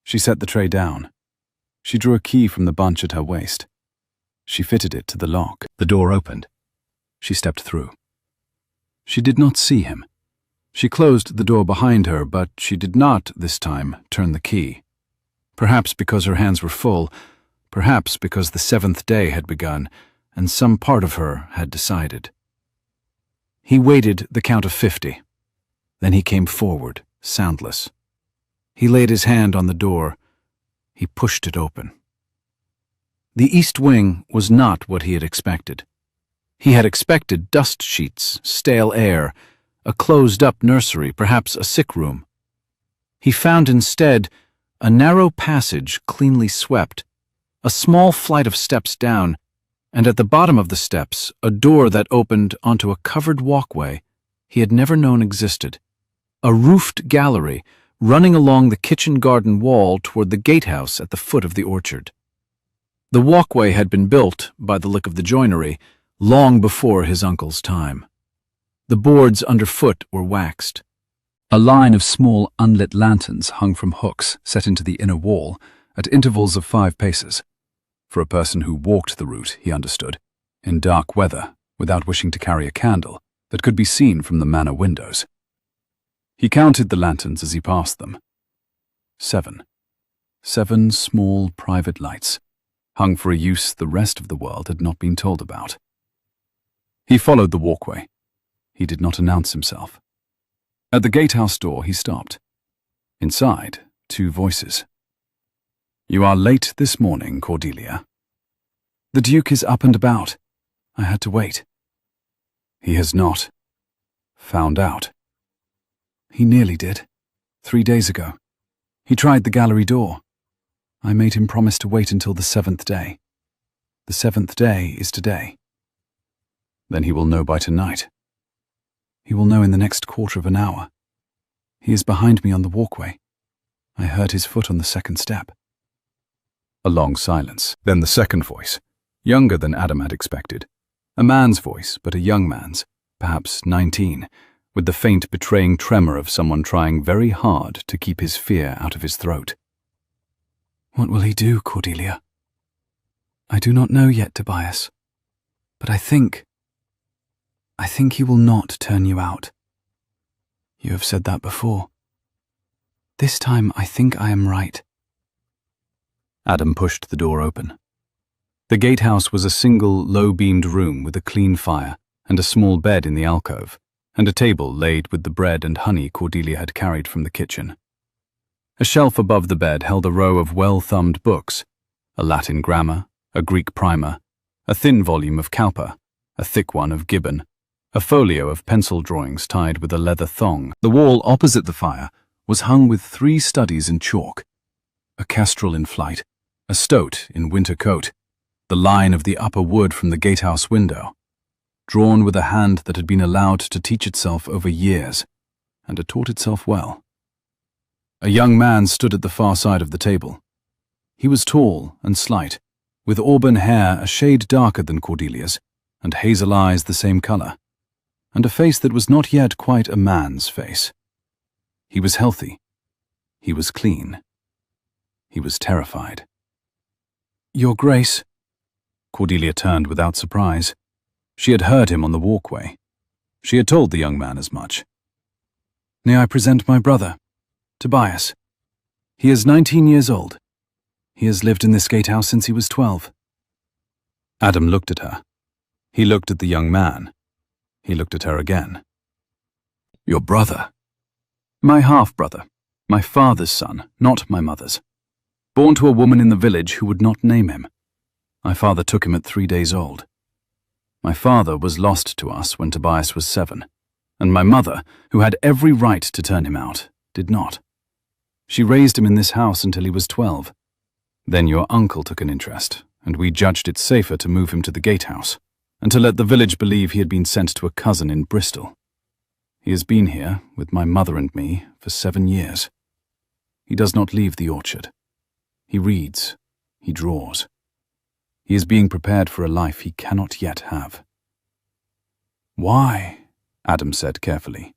She set the tray down. She drew a key from the bunch at her waist. She fitted it to the lock. The door opened. She stepped through. She did not see him. She closed the door behind her, but she did not, this time, turn the key. Perhaps because her hands were full, perhaps because the 7th day had begun, and some part of her had decided. He waited the count of 50. Then he came forward, soundless. He laid his hand on the door. He pushed it open. The east wing was not what he had expected. He had expected dust sheets, stale air, a closed-up nursery, perhaps a sick room. He found instead a narrow passage cleanly swept, a small flight of steps down, and at the bottom of the steps a door that opened onto a covered walkway he had never known existed, a roofed gallery running along the kitchen garden wall toward the gatehouse at the foot of the orchard. The walkway had been built, by the look of the joinery, long before his uncle's time. The boards underfoot were waxed. A line of small unlit lanterns hung from hooks set into the inner wall at intervals of 5 paces. For a person who walked the route, he understood, in dark weather, without wishing to carry a candle, that could be seen from the manor windows. He counted the lanterns as he passed them. 7. 7 small private lights, hung for a use the rest of the world had not been told about. He followed the walkway. He did not announce himself. At the gatehouse door, he stopped. Inside, 2 voices. "You are late this morning, Cordelia." "The Duke is up and about. I had to wait." "He has not found out." "He nearly did. 3 days ago. He tried the gallery door. I made him promise to wait until the 7th day. The 7th day is today." "Then he will know by tonight." "He will know in the next quarter of an hour. He is behind me on the walkway. I heard his foot on the 2nd step." A long silence. Then the second voice, younger than Adam had expected. A man's voice, but a young man's, perhaps 19, with the faint betraying tremor of someone trying very hard to keep his fear out of his throat. "What will he do, Cordelia?" "I do not know yet, Tobias. But I think he will not turn you out. You have said that before. This time I think I am right." Adam pushed the door open. The gatehouse was a single, low-beamed room with a clean fire and a small bed in the alcove, and a table laid with the bread and honey Cordelia had carried from the kitchen. A shelf above the bed held a row of well-thumbed books, a Latin grammar, a Greek primer, a thin volume of Cowper, a thick one of Gibbon, a folio of pencil drawings tied with a leather thong. The wall opposite the fire was hung with 3 studies in chalk: a kestrel in flight, a stoat in winter coat, the line of the upper wood from the gatehouse window, drawn with a hand that had been allowed to teach itself over years, and had taught itself well. A young man stood at the far side of the table. He was tall and slight, with auburn hair a shade darker than Cordelia's, and hazel eyes the same color, and a face that was not yet quite a man's face. He was healthy. He was clean. He was terrified. "Your Grace." Cordelia turned without surprise. She had heard him on the walkway. She had told the young man as much. "May I present my brother, Tobias? He is 19 years old. He has lived in this gatehouse since he was 12. Adam looked at her. He looked at the young man. He looked at her again. "Your brother?" "My half-brother. My father's son, not my mother's. Born to a woman in the village who would not name him. My father took him at 3 days old. My father was lost to us when Tobias was 7, and my mother, who had every right to turn him out, did not. She raised him in this house until he was 12. Then your uncle took an interest, and we judged it safer to move him to the gatehouse, and to let the village believe he had been sent to a cousin in Bristol. He has been here, with my mother and me, for 7 years. He does not leave the orchard. He reads. He draws. He is being prepared for a life he cannot yet have." "Why?" Adam said carefully.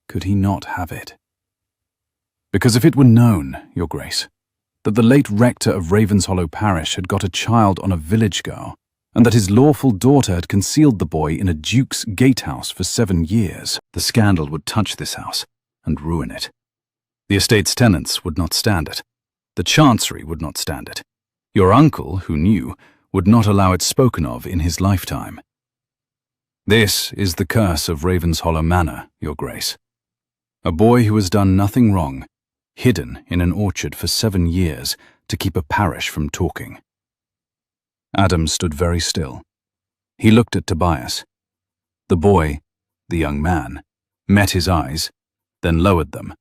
"Could he not have it?" "Because if it were known, Your Grace, that the late rector of Ravenshollow Parish had got a child on a village girl, and that his lawful daughter had concealed the boy in a duke's gatehouse for 7 years, the scandal would touch this house and ruin it. The estate's tenants would not stand it. The chancery would not stand it. Your uncle, who knew, would not allow it spoken of in his lifetime. This is the curse of Ravenshollow Manor, Your Grace. A boy who has done nothing wrong, hidden in an orchard for 7 years to keep a parish from talking." Adam stood very still. He looked at Tobias. The boy, the young man, met his eyes, then lowered them,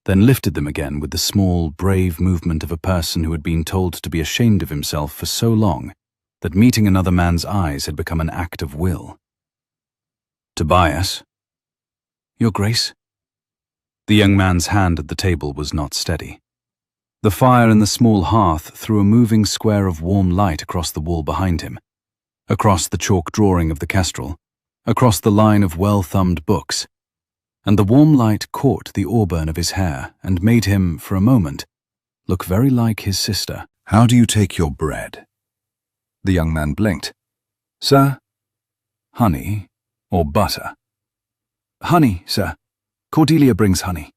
then lifted them again with the small, brave movement of a person who had been told to be ashamed of himself for so long that meeting another man's eyes had become an act of will. "Tobias." "Your Grace?" The young man's hand at the table was not steady. The fire in the small hearth threw a moving square of warm light across the wall behind him, across the chalk drawing of the kestrel, across the line of well-thumbed books, and the warm light caught the auburn of his hair and made him, for a moment, look very like his sister. "How do you take your bread?" The young man blinked. "Sir?" "Honey or butter?" "Honey, sir. Cordelia brings honey."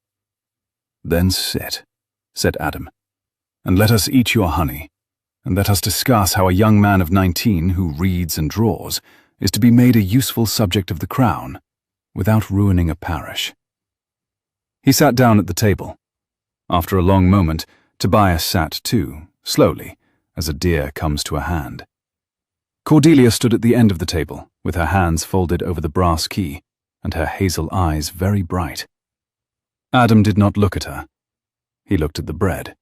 "Then sit," said Adam, "and let us eat your honey, and let us discuss how a young man of 19 who reads and draws is to be made a useful subject of the crown, without ruining a parish." He sat down at the table. After a long moment, Tobias sat too, slowly, as a deer comes to a hand. Cordelia stood at the end of the table, with her hands folded over the brass key, and her hazel eyes very bright. Adam did not look at her. He looked at the bread.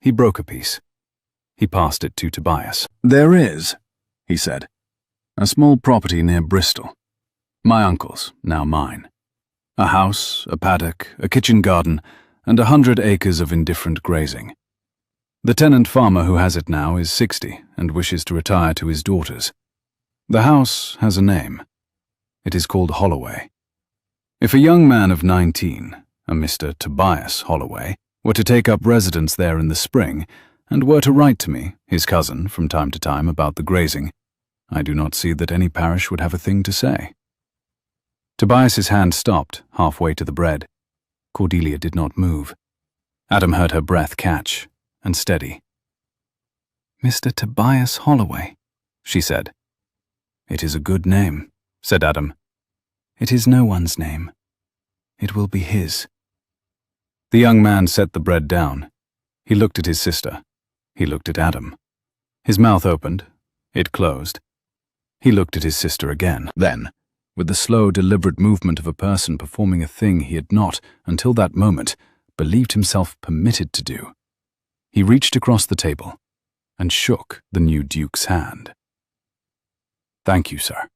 He broke a piece. He passed it to Tobias. "There is," he said, "a small property near Bristol. My uncle's, now mine. A house, a paddock, a kitchen garden, and 100 acres of indifferent grazing. The tenant farmer who has it now is 60 and wishes to retire to his daughters. The house has a name. It is called Holloway. If a young man of 19, a Mr. Tobias Holloway, were to take up residence there in the spring, and were to write to me, his cousin, from time to time about the grazing, I do not see that any parish would have a thing to say." Tobias's hand stopped halfway to the bread. Cordelia did not move. Adam heard her breath catch and steady. "Mr. Tobias Holloway," she said. "It is a good name," said Adam. "It is no one's name. It will be his." The young man set the bread down. He looked at his sister. He looked at Adam. His mouth opened. It closed. He looked at his sister again. Then, with the slow, deliberate movement of a person performing a thing he had not, until that moment, believed himself permitted to do, he reached across the table and shook the new Duke's hand. "Thank you, sir."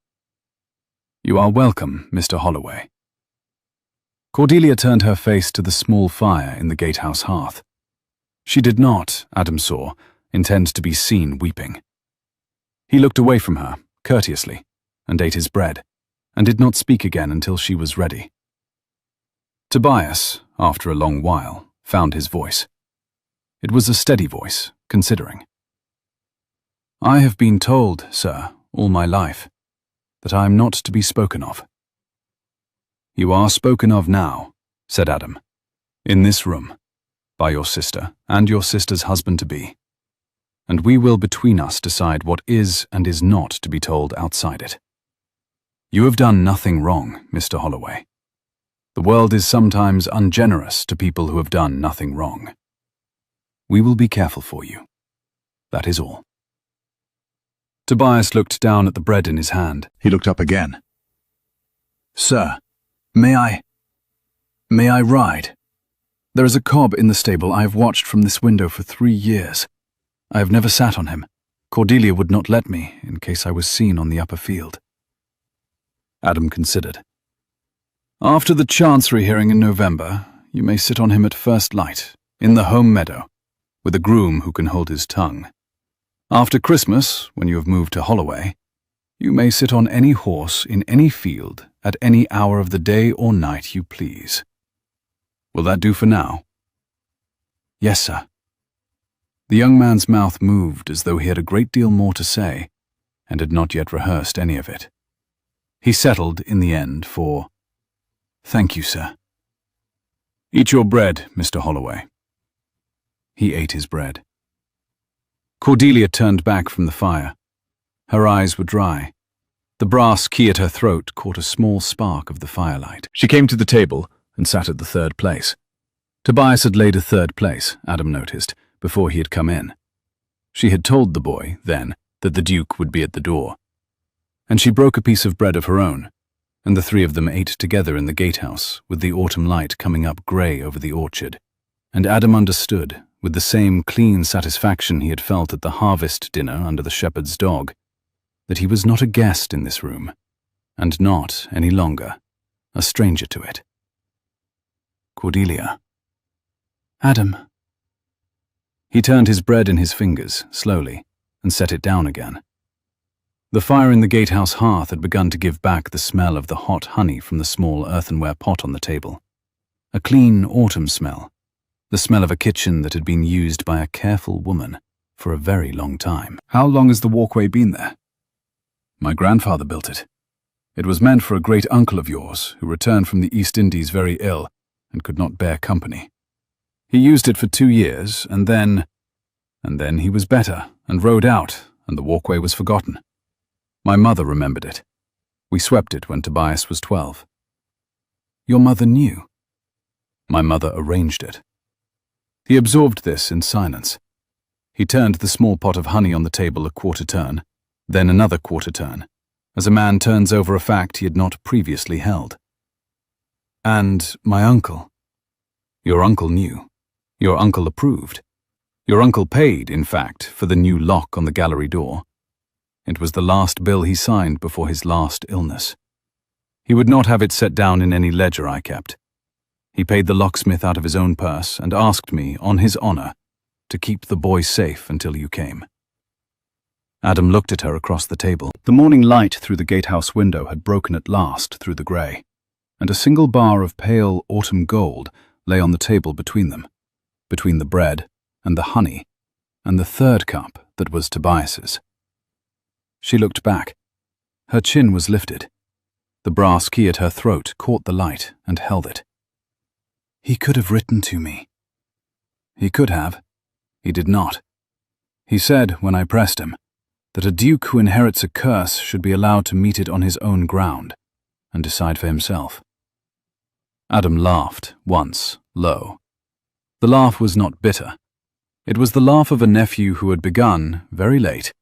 "You are welcome, Mr. Holloway." Cordelia turned her face to the small fire in the gatehouse hearth. She did not, Adam saw, intend to be seen weeping. He looked away from her, courteously, and ate his bread, and did not speak again until she was ready. Tobias, after a long while, found his voice. It was a steady voice, considering. "I have been told, sir, all my life, that I am not to be spoken of." "You are spoken of now," said Adam, "in this room, by your sister and your sister's husband-to-be, and we will between us decide what is and is not to be told outside it. You have done nothing wrong, Mr. Holloway. The world is sometimes ungenerous to people who have done nothing wrong. We will be careful for you. That is all." Tobias looked down at the bread in his hand. He looked up again. "Sir, may I ride? There is a cob in the stable I have watched from this window for 3 years. I have never sat on him. Cordelia would not let me, in case I was seen on the upper field." Adam considered. "After the Chancery hearing in November, you may sit on him at first light, in the home meadow, with a groom who can hold his tongue. After Christmas, when you have moved to Holloway, you may sit on any horse in any field at any hour of the day or night you please. Will that do for now?" "Yes, sir." The young man's mouth moved as though he had a great deal more to say, and had not yet rehearsed any of it. He settled, in the end, for, "Thank you, sir." "Eat your bread, Mr. Holloway." He ate his bread. Cordelia turned back from the fire. Her eyes were dry. The brass key at her throat caught a small spark of the firelight. She came to the table and sat at the third place. Tobias had laid a third place, Adam noticed, before he had come in. She had told the boy, then, that the Duke would be at the door. And she broke a piece of bread of her own, and the three of them ate together in the gatehouse, with the autumn light coming up grey over the orchard. And Adam understood, with the same clean satisfaction he had felt at the harvest dinner under the shepherd's dog, that he was not a guest in this room, and not, any longer, a stranger to it. "Cordelia." "Adam." He turned his bread in his fingers, slowly, and set it down again. The fire in the gatehouse hearth had begun to give back the smell of the hot honey from the small earthenware pot on the table. A clean autumn smell, the smell of a kitchen that had been used by a careful woman for a very long time. "How long has the walkway been there?" "My grandfather built it. It was meant for a great uncle of yours who returned from the East Indies very ill and could not bear company. He used it for 2 years, and then he was better and rode out, and the walkway was forgotten. My mother remembered it. We swept it when Tobias was 12. "Your mother knew?" My mother arranged it. He absorbed this in silence. He turned the small pot of honey on the table a quarter turn, then another quarter turn, as a man turns over a fact he had not previously held. And my uncle. Your uncle knew. Your uncle approved. Your uncle paid, in fact, for the new lock on the gallery door. It was the last bill he signed before his last illness. He would not have it set down in any ledger I kept. He paid the locksmith out of his own purse and asked me, on his honor, to keep the boy safe until you came. Adam looked at her across the table. The morning light through the gatehouse window had broken at last through the grey, and a single bar of pale autumn gold lay on the table between them, between the bread and the honey and the third cup that was Tobias's. She looked back. Her chin was lifted. The brass key at her throat caught the light and held it. He could have written to me. He could have. He did not. He said, when I pressed him, that a duke who inherits a curse should be allowed to meet it on his own ground and decide for himself. Adam laughed, once, low. The laugh was not bitter. It was the laugh of a nephew who had begun, very late,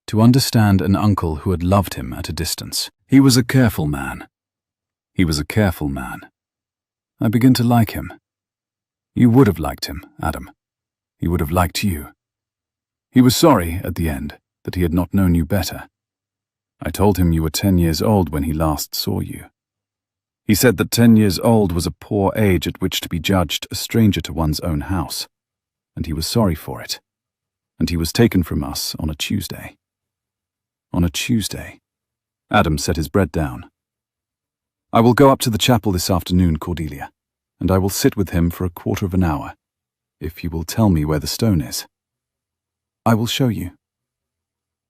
to understand an uncle who had loved him at a distance. He was a careful man. He was a careful man. I begin to like him. You would have liked him, Adam. He would have liked you. He was sorry, at the end, that he had not known you better. I told him you were 10 years old when he last saw you. He said that 10 years old was a poor age at which to be judged a stranger to one's own house, and he was sorry for it. And he was taken from us on a Tuesday. On a Tuesday. Adam set his bread down. I will go up to the chapel this afternoon, Cordelia, and I will sit with him for a quarter of an hour, if you will tell me where the stone is. I will show you.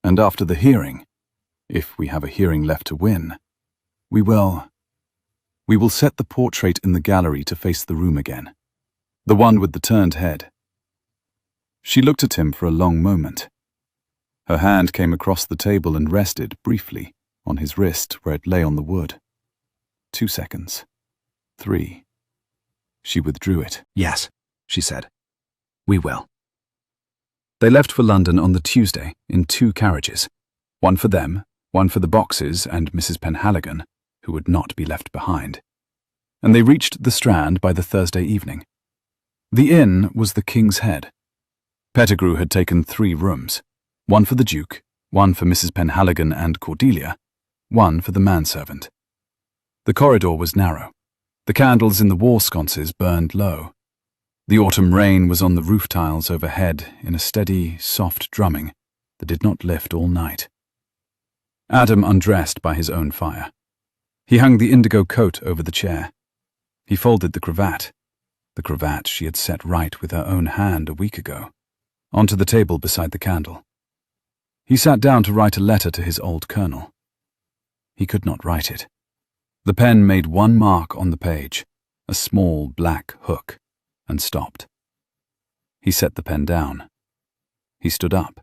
And after the hearing, if we have a hearing left to win, we will set the portrait in the gallery to face the room again, the one with the turned head. She looked at him for a long moment. Her hand came across the table and rested, briefly, on his wrist where it lay on the wood. 2 seconds. 3. She withdrew it. Yes, she said. We will. They left for London on the Tuesday in 2 carriages, one for them, one for the Boxes and Mrs. Penhaligon, who would not be left behind. And they reached the Strand by the Thursday evening. The inn was the King's Head. Pettigrew had taken 3 rooms, one for the Duke, one for Mrs. Penhaligon and Cordelia, one for the manservant. The corridor was narrow. The candles in the wall sconces burned low. The autumn rain was on the roof tiles overhead in a steady, soft drumming that did not lift all night. Adam undressed by his own fire. He hung the indigo coat over the chair. He folded the cravat she had set right with her own hand a week ago, onto the table beside the candle. He sat down to write a letter to his old colonel. He could not write it. The pen made one mark on the page, a small black hook, and stopped. He set the pen down. He stood up.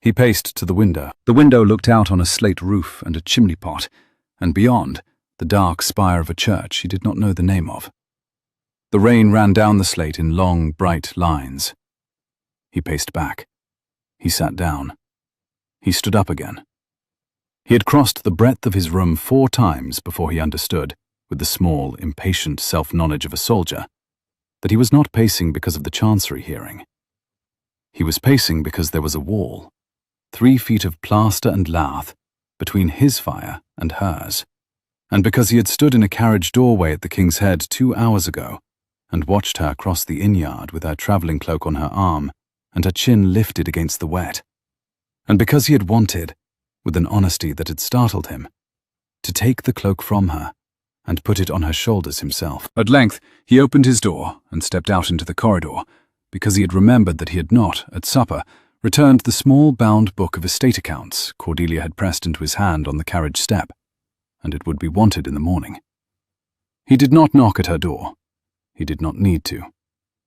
He paced to the window. The window looked out on a slate roof and a chimney pot, and beyond, the dark spire of a church he did not know the name of. The rain ran down the slate in long, bright lines. He paced back. He sat down. He stood up again. He had crossed the breadth of his room 4 times before he understood, with the small, impatient self-knowledge of a soldier, that he was not pacing because of the Chancery hearing. He was pacing because there was a wall, 3 feet of plaster and lath, between his fire and hers, and because he had stood in a carriage doorway at the King's Head 2 hours ago and watched her cross the inn-yard with her travelling cloak on her arm and her chin lifted against the wet, and because he had wanted, with an honesty that had startled him, to take the cloak from her and put it on her shoulders himself. At length, he opened his door and stepped out into the corridor, because he had remembered that he had not, at supper, returned the small bound book of estate accounts Cordelia had pressed into his hand on the carriage step, and it would be wanted in the morning. He did not knock at her door. He did not need to.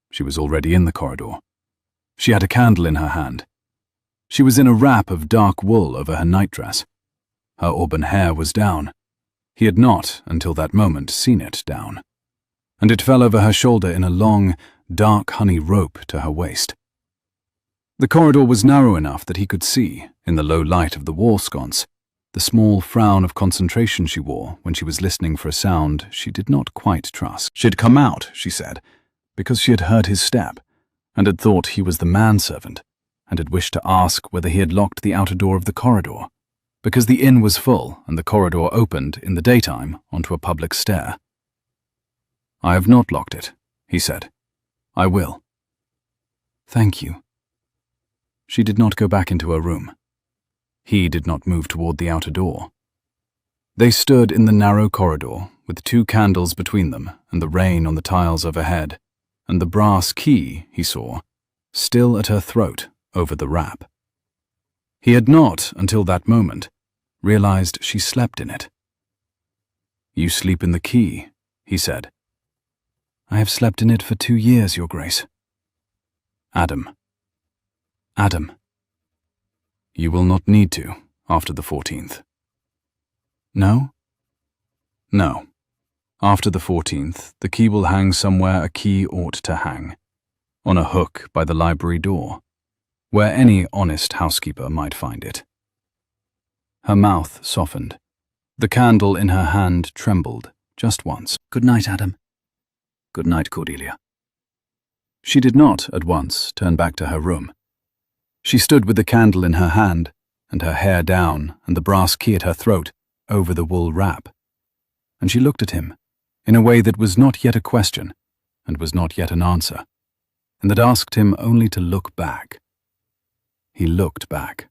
She was already in the corridor. She had a candle in her hand. She was in a wrap of dark wool over her nightdress. Her auburn hair was down. He had not, until that moment, seen it down. and it fell over her shoulder in a long, dark honey rope to her waist. The corridor was narrow enough that he could see, in the low light of the wall sconce, the small frown of concentration she wore when she was listening for a sound she did not quite trust. She had come out, she said, because she had heard his step, and had thought he was the manservant, and had wished to ask whether he had locked the outer door of the corridor, because the inn was full and the corridor opened in the daytime onto a public stair. "I have not locked it," he said. "I will." "Thank you." She did not go back into her room. He did not move toward the outer door. They stood in the narrow corridor, with 2 candles between them and the rain on the tiles overhead, and the brass key, he saw, still at her throat over the wrap. He had not, until that moment, realized she slept in it. "You sleep in the key," he said. "I have slept in it for 2 years, Your Grace." Adam. Adam. "You will not need to, after the 14th. "No?" "No. After the 14th, the key will hang somewhere a key ought to hang, on a hook by the library door, where any honest housekeeper might find it." Her mouth softened. The candle in her hand trembled, just once. "Good night, Adam." "Good night, Cordelia." She did not, at once, turn back to her room. She stood with the candle in her hand, and her hair down, and the brass key at her throat, over the wool wrap. And she looked at him, in a way that was not yet a question, and was not yet an answer, and that asked him only to look back. He looked back.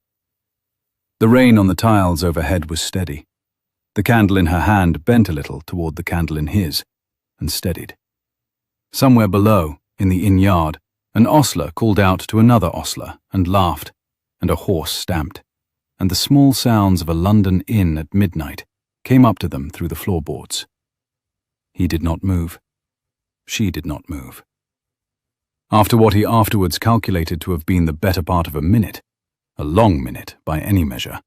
The rain on the tiles overhead was steady. The candle in her hand bent a little toward the candle in his, and steadied. Somewhere below, in the inn yard, an ostler called out to another ostler and laughed, and a horse stamped, and the small sounds of a London inn at midnight came up to them through the floorboards. He did not move. She did not move. After what he afterwards calculated to have been the better part of a minute, a long minute by any measure,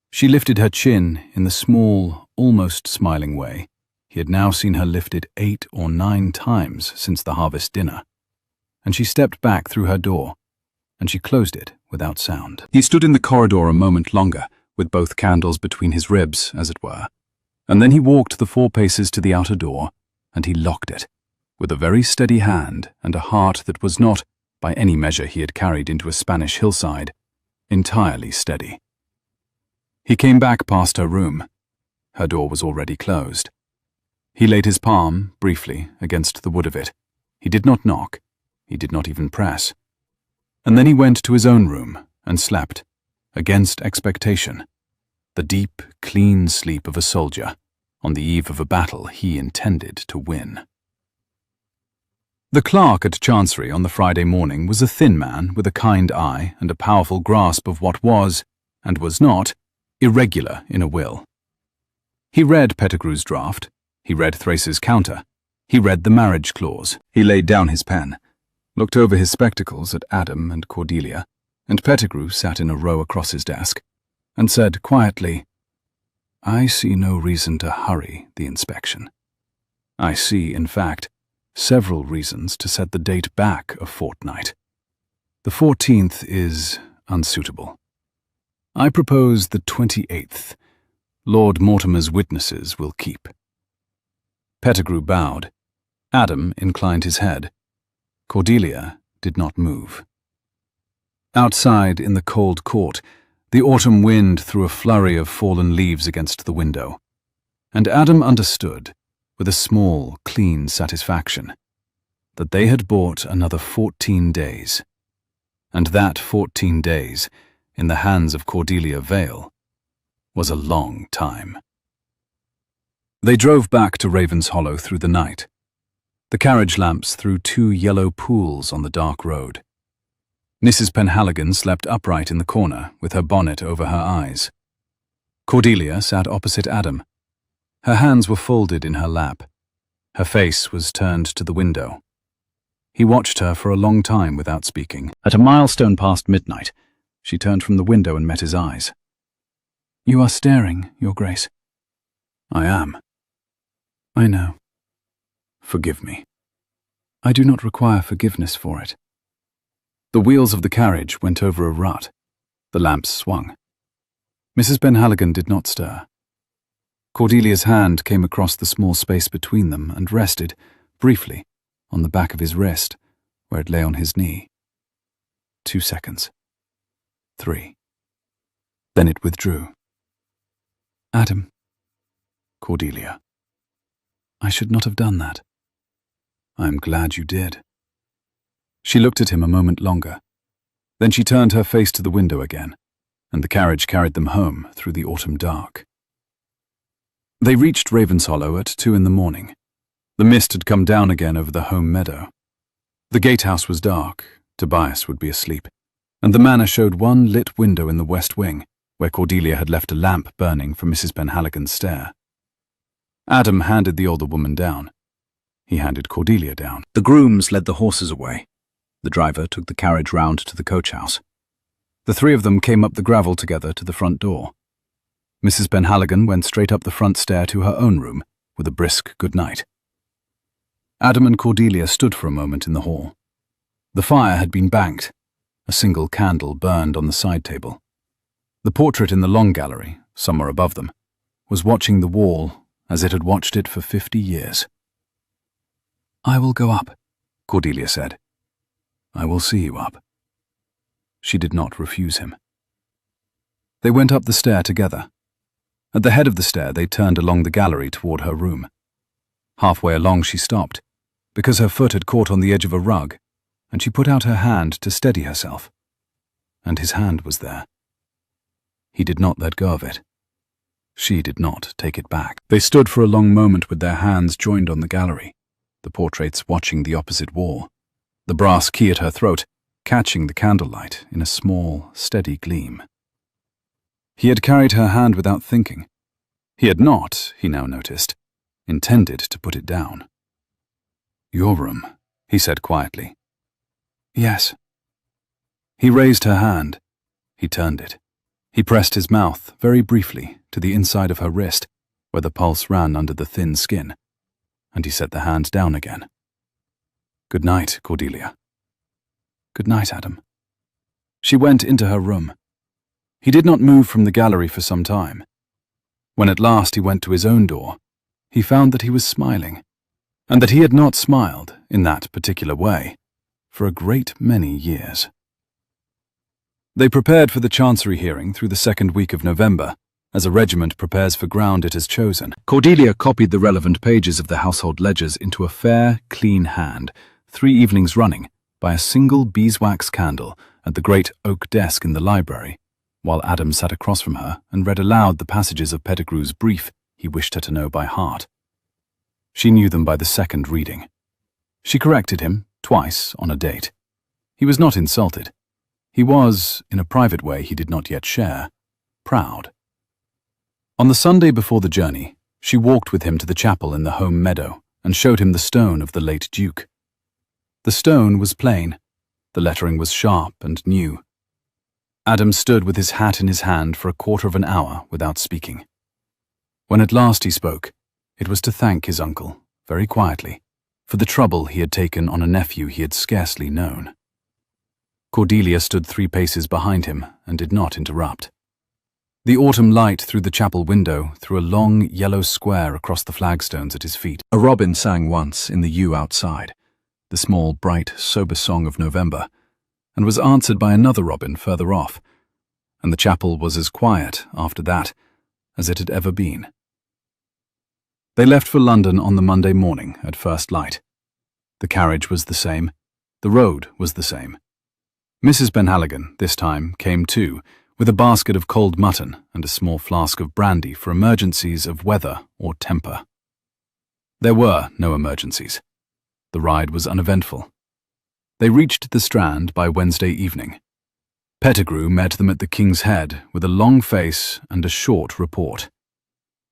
she lifted her chin in the small, almost smiling way he had now seen her lifted 8 or 9 times since the harvest dinner, and she stepped back through her door, and she closed it without sound. He stood in the corridor a moment longer, with both candles between his ribs, as it were, and then he walked the 4 paces to the outer door, and he locked it, with a very steady hand and a heart that was not, by any measure he had carried into a Spanish hillside, entirely steady. He came back past her room. Her door was already closed. He laid his palm, briefly, against the wood of it. He did not knock. He did not even press. And then he went to his own room and slept, against expectation, the deep, clean sleep of a soldier on the eve of a battle he intended to win. The clerk at Chancery on the Friday morning was a thin man with a kind eye and a powerful grasp of what was, and was not, irregular in a will. He read Pettigrew's draft. He read Thrace's counter. He read the marriage clause. He laid down his pen, looked over his spectacles at Adam and Cordelia, and Pettigrew sat in a row across his desk, and said quietly, "I see no reason to hurry the inspection. I see, in fact, several reasons to set the date back a fortnight. The 14th is unsuitable. I propose the 28th. Lord Mortimer's witnesses will keep." Pettigrew bowed. Adam inclined his head. Cordelia did not move. Outside, in the cold court, the autumn wind threw a flurry of fallen leaves against the window, and Adam understood, with a small, clean satisfaction, that they had bought another 14 days, and that 14 days, in the hands of Cordelia Vale, was a long time. They drove back to Ravenshollow through the night. The carriage lamps threw 2 yellow pools on the dark road. Mrs. Penhaligon slept upright in the corner, with her bonnet over her eyes. Cordelia sat opposite Adam. Her hands were folded in her lap. Her face was turned to the window. He watched her for a long time without speaking. At a milestone past midnight, she turned from the window and met his eyes. "You are staring, Your Grace." "I am." "I know. Forgive me. I do not require forgiveness for it. The wheels of the carriage went over a rut. The lamps swung. Mrs. Penhaligon did not stir. Cordelia's hand came across the small space between them and rested, briefly, on the back of his wrist, where it lay on his knee. 2 seconds. 3. Then it withdrew. Adam. Cordelia. I should not have done that. I am glad you did. She looked at him a moment longer. Then she turned her face to the window again, and the carriage carried them home through the autumn dark. They reached Ravenshollow at 2 in the morning. The mist had come down again over the home meadow. The gatehouse was dark, Tobias would be asleep, and the manor showed one lit window in the west wing, where Cordelia had left a lamp burning for Mrs. Penhaligon's stair. Adam handed the older woman down. He handed Cordelia down. The grooms led the horses away. The driver took the carriage round to the coach-house. The three of them came up the gravel together to the front door. Mrs. Penhaligon went straight up the front stair to her own room, with a brisk good night. Adam and Cordelia stood for a moment in the hall. The fire had been banked. A single candle burned on the side table. The portrait in the long gallery, somewhere above them, was watching the wall as it had watched it for 50 years. I will go up, Cordelia said. I will see you up. She did not refuse him. They went up the stair together. At the head of the stair, they turned along the gallery toward her room. Halfway along, she stopped, because her foot had caught on the edge of a rug, and she put out her hand to steady herself. And his hand was there. He did not let go of it. She did not take it back. They stood for a long moment with their hands joined on the gallery, the portraits watching the opposite wall, the brass key at her throat, catching the candlelight in a small, steady gleam. He had carried her hand without thinking. He had not, he now noticed, intended to put it down. Your room, he said quietly. Yes. He raised her hand. He turned it. He pressed his mouth, very briefly, to the inside of her wrist, where the pulse ran under the thin skin, and he set the hand down again. Good night, Cordelia. Good night, Adam. She went into her room. He did not move from the gallery for some time. When at last he went to his own door, he found that he was smiling, and that he had not smiled, in that particular way, for a great many years. They prepared for the Chancery hearing through the second week of November, as a regiment prepares for ground it has chosen. Cordelia copied the relevant pages of the household ledgers into a fair, clean hand, 3 evenings running, by a single beeswax candle at the great oak desk in the library, while Adam sat across from her and read aloud the passages of Pettigrew's brief he wished her to know by heart. She knew them by the second reading. She corrected him, twice, on a date. He was not insulted. He was, in a private way he did not yet share, proud. On the Sunday before the journey, she walked with him to the chapel in the home meadow and showed him the stone of the late Duke. The stone was plain. The lettering was sharp and new. Adam stood with his hat in his hand for a quarter of an hour without speaking. When at last he spoke, it was to thank his uncle, very quietly, for the trouble he had taken on a nephew he had scarcely known. Cordelia stood 3 paces behind him and did not interrupt. The autumn light through the chapel window threw a long yellow square across the flagstones at his feet. A robin sang once in the yew outside, the small, bright, sober song of November, and was answered by another robin further off, and the chapel was as quiet after that as it had ever been. They left for London on the Monday morning at first light. The carriage was the same. The road was the same. Mrs. Penhaligon, this time, came too, with a basket of cold mutton and a small flask of brandy for emergencies of weather or temper. There were no emergencies. The ride was uneventful. They reached the Strand by Wednesday evening. Pettigrew met them at the King's Head with a long face and a short report.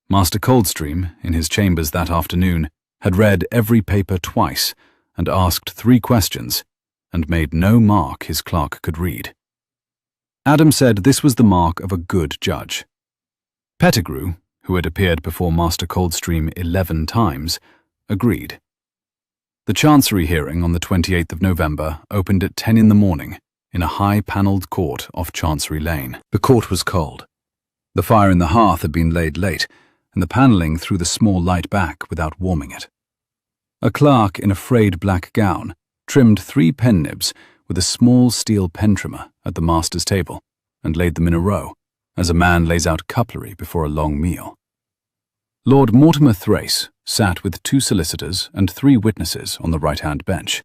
Master Coldstream, in his chambers that afternoon, had read every paper twice and asked 3 questions, and made no mark his clerk could read. Adam said this was the mark of a good judge. Pettigrew, who had appeared before Master Coldstream 11 times, agreed. The Chancery hearing on the 28th of November opened at 10 in the morning in a high-panelled court off Chancery Lane. The court was cold. The fire in the hearth had been laid late, and the panelling threw the small light back without warming it. A clerk in a frayed black gown trimmed 3 pen nibs with a small steel pen trimmer at the master's table and laid them in a row, as a man lays out cutlery before a long meal. Lord Mortimer Thrace sat with 2 solicitors and 3 witnesses on the right-hand bench.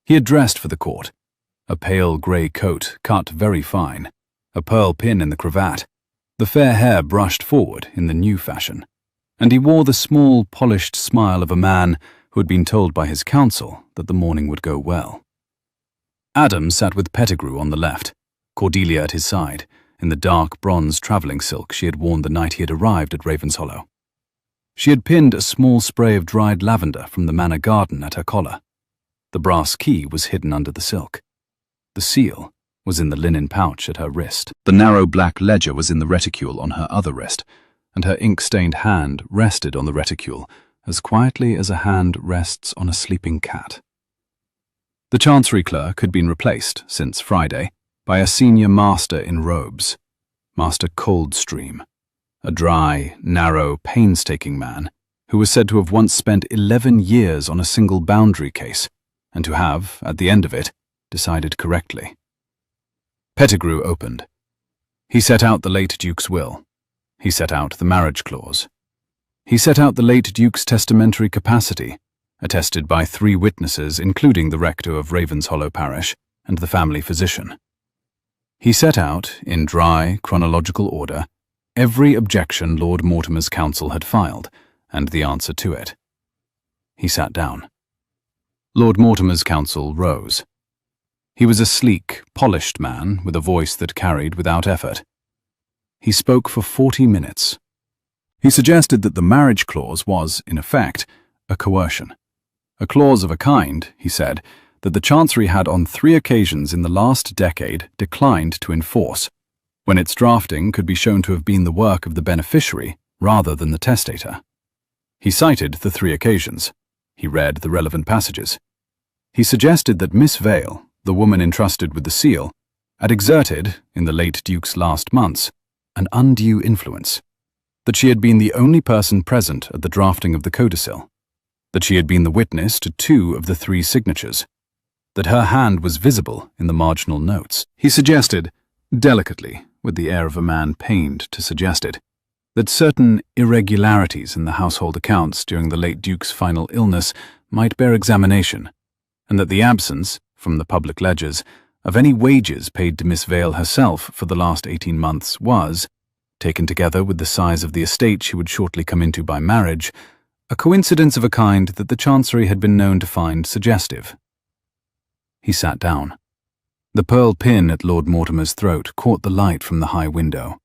He had dressed for the court, a pale grey coat cut very fine, a pearl pin in the cravat, the fair hair brushed forward in the new fashion, and he wore the small, polished smile of a man who had been told by his counsel that the morning would go well. Adam sat with Pettigrew on the left, Cordelia at his side, in the dark bronze travelling silk she had worn the night he had arrived at Ravenshollow. She had pinned a small spray of dried lavender from the manor garden at her collar. The brass key was hidden under the silk. The seal was in the linen pouch at her wrist. The narrow black ledger was in the reticule on her other wrist, and her ink-stained hand rested on the reticule as quietly as a hand rests on a sleeping cat. The Chancery clerk had been replaced, since Friday, by a senior master in robes, Master Coldstream, a dry, narrow, painstaking man who was said to have once spent 11 years on a single boundary case, and to have, at the end of it, decided correctly. Pettigrew opened. He set out the late Duke's will. He set out the marriage clause. He set out the late Duke's testamentary capacity, attested by 3 witnesses, including the rector of Ravenshollow parish and the family physician. He set out, in dry, chronological order, every objection Lord Mortimer's counsel had filed, and the answer to it. He sat down. Lord Mortimer's counsel rose. He was a sleek, polished man with a voice that carried without effort. He spoke for 40 minutes. He suggested that the marriage clause was, in effect, a coercion. A clause of a kind, he said, that the Chancery had on 3 occasions in the last decade declined to enforce, when its drafting could be shown to have been the work of the beneficiary rather than the testator. He cited the 3 occasions. He read the relevant passages. He suggested that Miss Vale, the woman entrusted with the seal, had exerted, in the late Duke's last months, an undue influence, that she had been the only person present at the drafting of the codicil, that she had been the witness to 2 of the 3 signatures, that her hand was visible in the marginal notes. He suggested, delicately, with the air of a man pained to suggest it, that certain irregularities in the household accounts during the late Duke's final illness might bear examination, and that the absence, from the public ledgers, of any wages paid to Miss Vale herself for the last 18 months was, taken together with the size of the estate she would shortly come into by marriage, a coincidence of a kind that the Chancery had been known to find suggestive. He sat down. The pearl pin at Lord Mortimer's throat caught the light from the high window.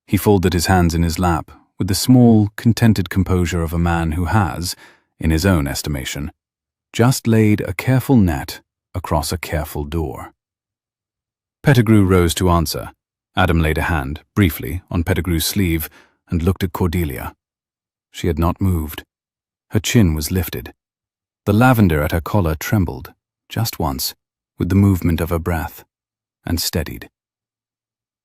He folded his hands in his lap with the small, contented composure of a man who has, in his own estimation, just laid a careful net across a careful door. Pettigrew rose to answer. Adam laid a hand, briefly, on Pettigrew's sleeve and looked at Cordelia. She had not moved. Her chin was lifted. The lavender at her collar trembled, just once, with the movement of her breath, and steadied.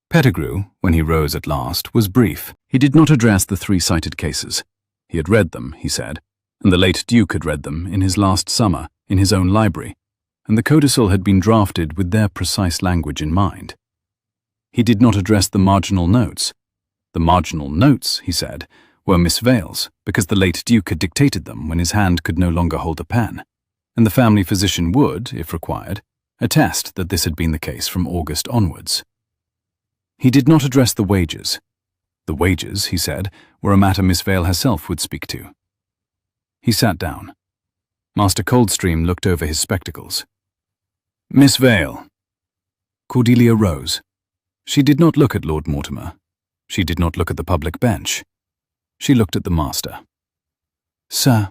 Pettigrew, when he rose at last, was brief. He did not address the 3 cited cases. He had read them, he said, and the late Duke had read them in his last summer, in his own library, and the codicil had been drafted with their precise language in mind. He did not address the marginal notes. The marginal notes, he said, were Miss Vale's, because the late Duke had dictated them when his hand could no longer hold a pen, and the family physician would, if required, attest that this had been the case from August onwards. He did not address the wages. The wages, he said, were a matter Miss Vale herself would speak to. He sat down. Master Coldstream looked over his spectacles. Miss Vale. Cordelia rose. She did not look at Lord Mortimer. She did not look at the public bench. She looked at the master. Sir.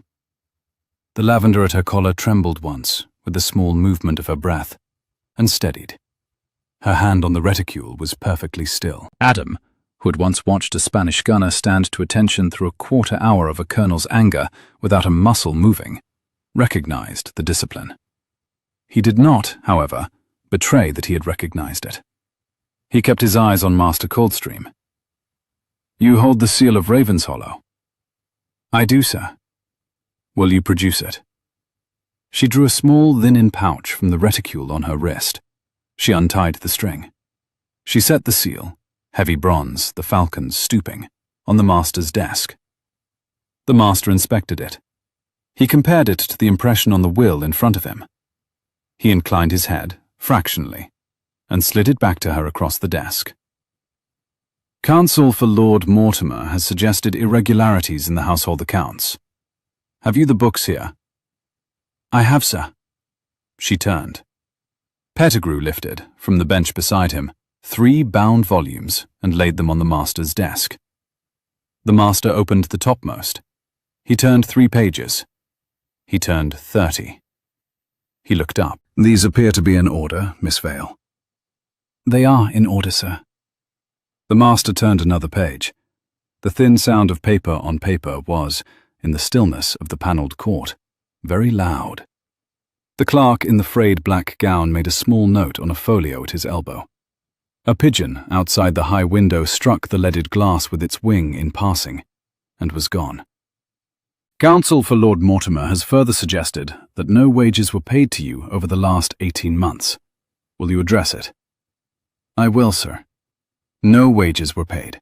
The lavender at her collar trembled once, with a small movement of her breath, and steadied. Her hand on the reticule was perfectly still. Adam, who had once watched a Spanish gunner stand to attention through a quarter hour of a colonel's anger without a muscle moving, recognized the discipline. He did not, however, betray that he had recognized it. He kept his eyes on Master Coldstream. "You hold the seal of Ravenshollow?" "I do, sir." "Will you produce it?" She drew a small linen pouch from the reticule on her wrist. She untied the string. She set the seal, heavy bronze, the falcons stooping, on the master's desk. The master inspected it. He compared it to the impression on the will in front of him. He inclined his head, fractionally, and slid it back to her across the desk. "Counsel for Lord Mortimer has suggested irregularities in the household accounts. Have you the books here?" "I have, sir." She turned. Pettigrew lifted, from the bench beside him, 3 bound volumes and laid them on the master's desk. The master opened the topmost. He turned 3 pages. He turned 30. He looked up. "These appear to be in order, Miss Vale." "They are in order, sir." The master turned another page. The thin sound of paper on paper was, in the stillness of the panelled court, very loud. The clerk in the frayed black gown made a small note on a folio at his elbow. A pigeon outside the high window struck the leaded glass with its wing in passing, and was gone. "Counsel for Lord Mortimer has further suggested that no wages were paid to you over the last 18 months. Will you address it?" "I will, sir." "No wages were paid.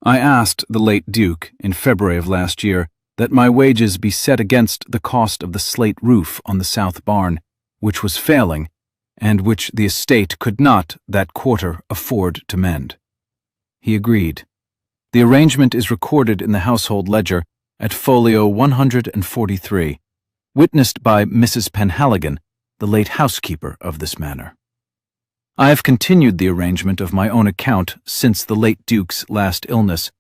I asked the late Duke, in February of last year, that my wages be set against the cost of the slate roof on the south barn, which was failing, and which the estate could not, that quarter, afford to mend. He agreed. The arrangement is recorded in the household ledger at folio 143, witnessed by Mrs. Penhaligon, the late housekeeper of this manor. I have continued the arrangement of my own account since the late Duke's last illness,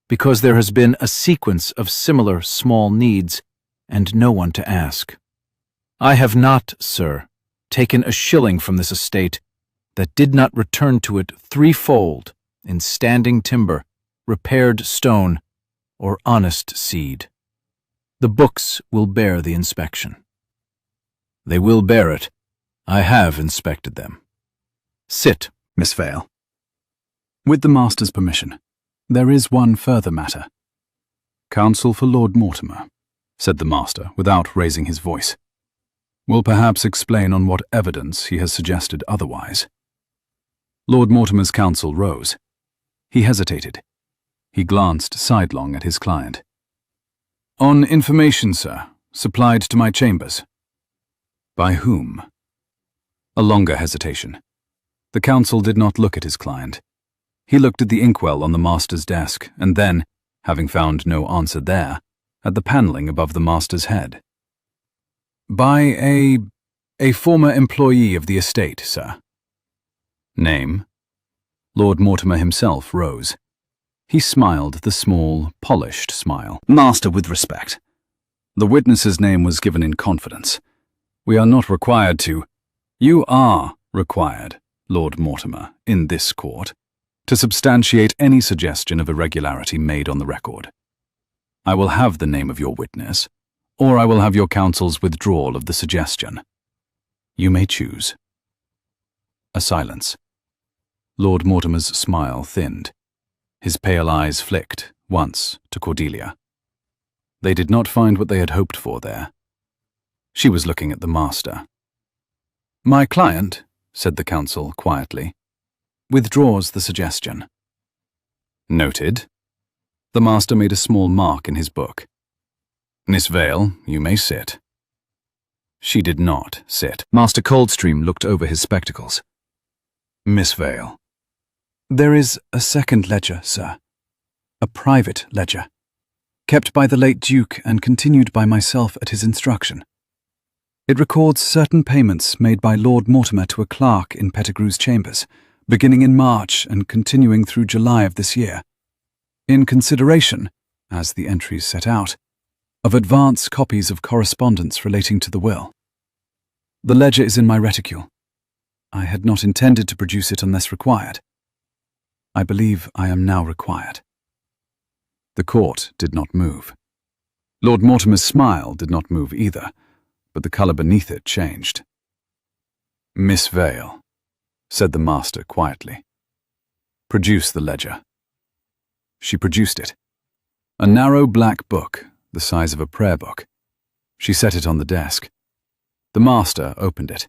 because there has been a sequence of similar small needs, and no one to ask. I have not, sir, taken a shilling from this estate that did not return to it threefold in standing timber, repaired stone, or honest seed. The books will bear the inspection." "They will bear it. I have inspected them. Sit, Miss Vale." "With the master's permission, there is one further matter." "Counsel for Lord Mortimer," said the master without raising his voice, "will perhaps explain on what evidence he has suggested otherwise." Lord Mortimer's counsel rose. He hesitated. He glanced sidelong at his client. "On information, sir, supplied to my chambers." "By whom?" A longer hesitation. The counsel did not look at his client. He looked at the inkwell on the master's desk, and then, having found no answer there, at the panelling above the master's head. "By a former employee of the estate, sir." "Name?" Lord Mortimer himself rose. He smiled the small, polished smile. "Master, with respect. The witness's name was given in confidence. We are not required to—" "You are required, Lord Mortimer, in this court, to substantiate any suggestion of irregularity made on the record. I will have the name of your witness, or I will have your counsel's withdrawal of the suggestion. You may choose." A silence. Lord Mortimer's smile thinned. His pale eyes flicked, once, to Cordelia. They did not find what they had hoped for there. She was looking at the master. "My client," said the counsel quietly, "withdraws the suggestion." "Noted." The master made a small mark in his book. "Miss Vale, you may sit." She did not sit. Master Coldstream looked over his spectacles. "Miss Vale." "There is a second ledger, sir. A private ledger, kept by the late Duke and continued by myself at his instruction. It records certain payments made by Lord Mortimer to a clerk in Pettigrew's chambers, beginning in March and continuing through July of this year, in consideration, as the entries set out, of advance copies of correspondence relating to the will. The ledger is in my reticule. I had not intended to produce it unless required. I believe I am now required." The court did not move. Lord Mortimer's smile did not move either, but the colour beneath it changed. "Miss Vale," said the master quietly. "Produce the ledger." She produced it. A narrow black book, the size of a prayer book. She set it on the desk. The master opened it.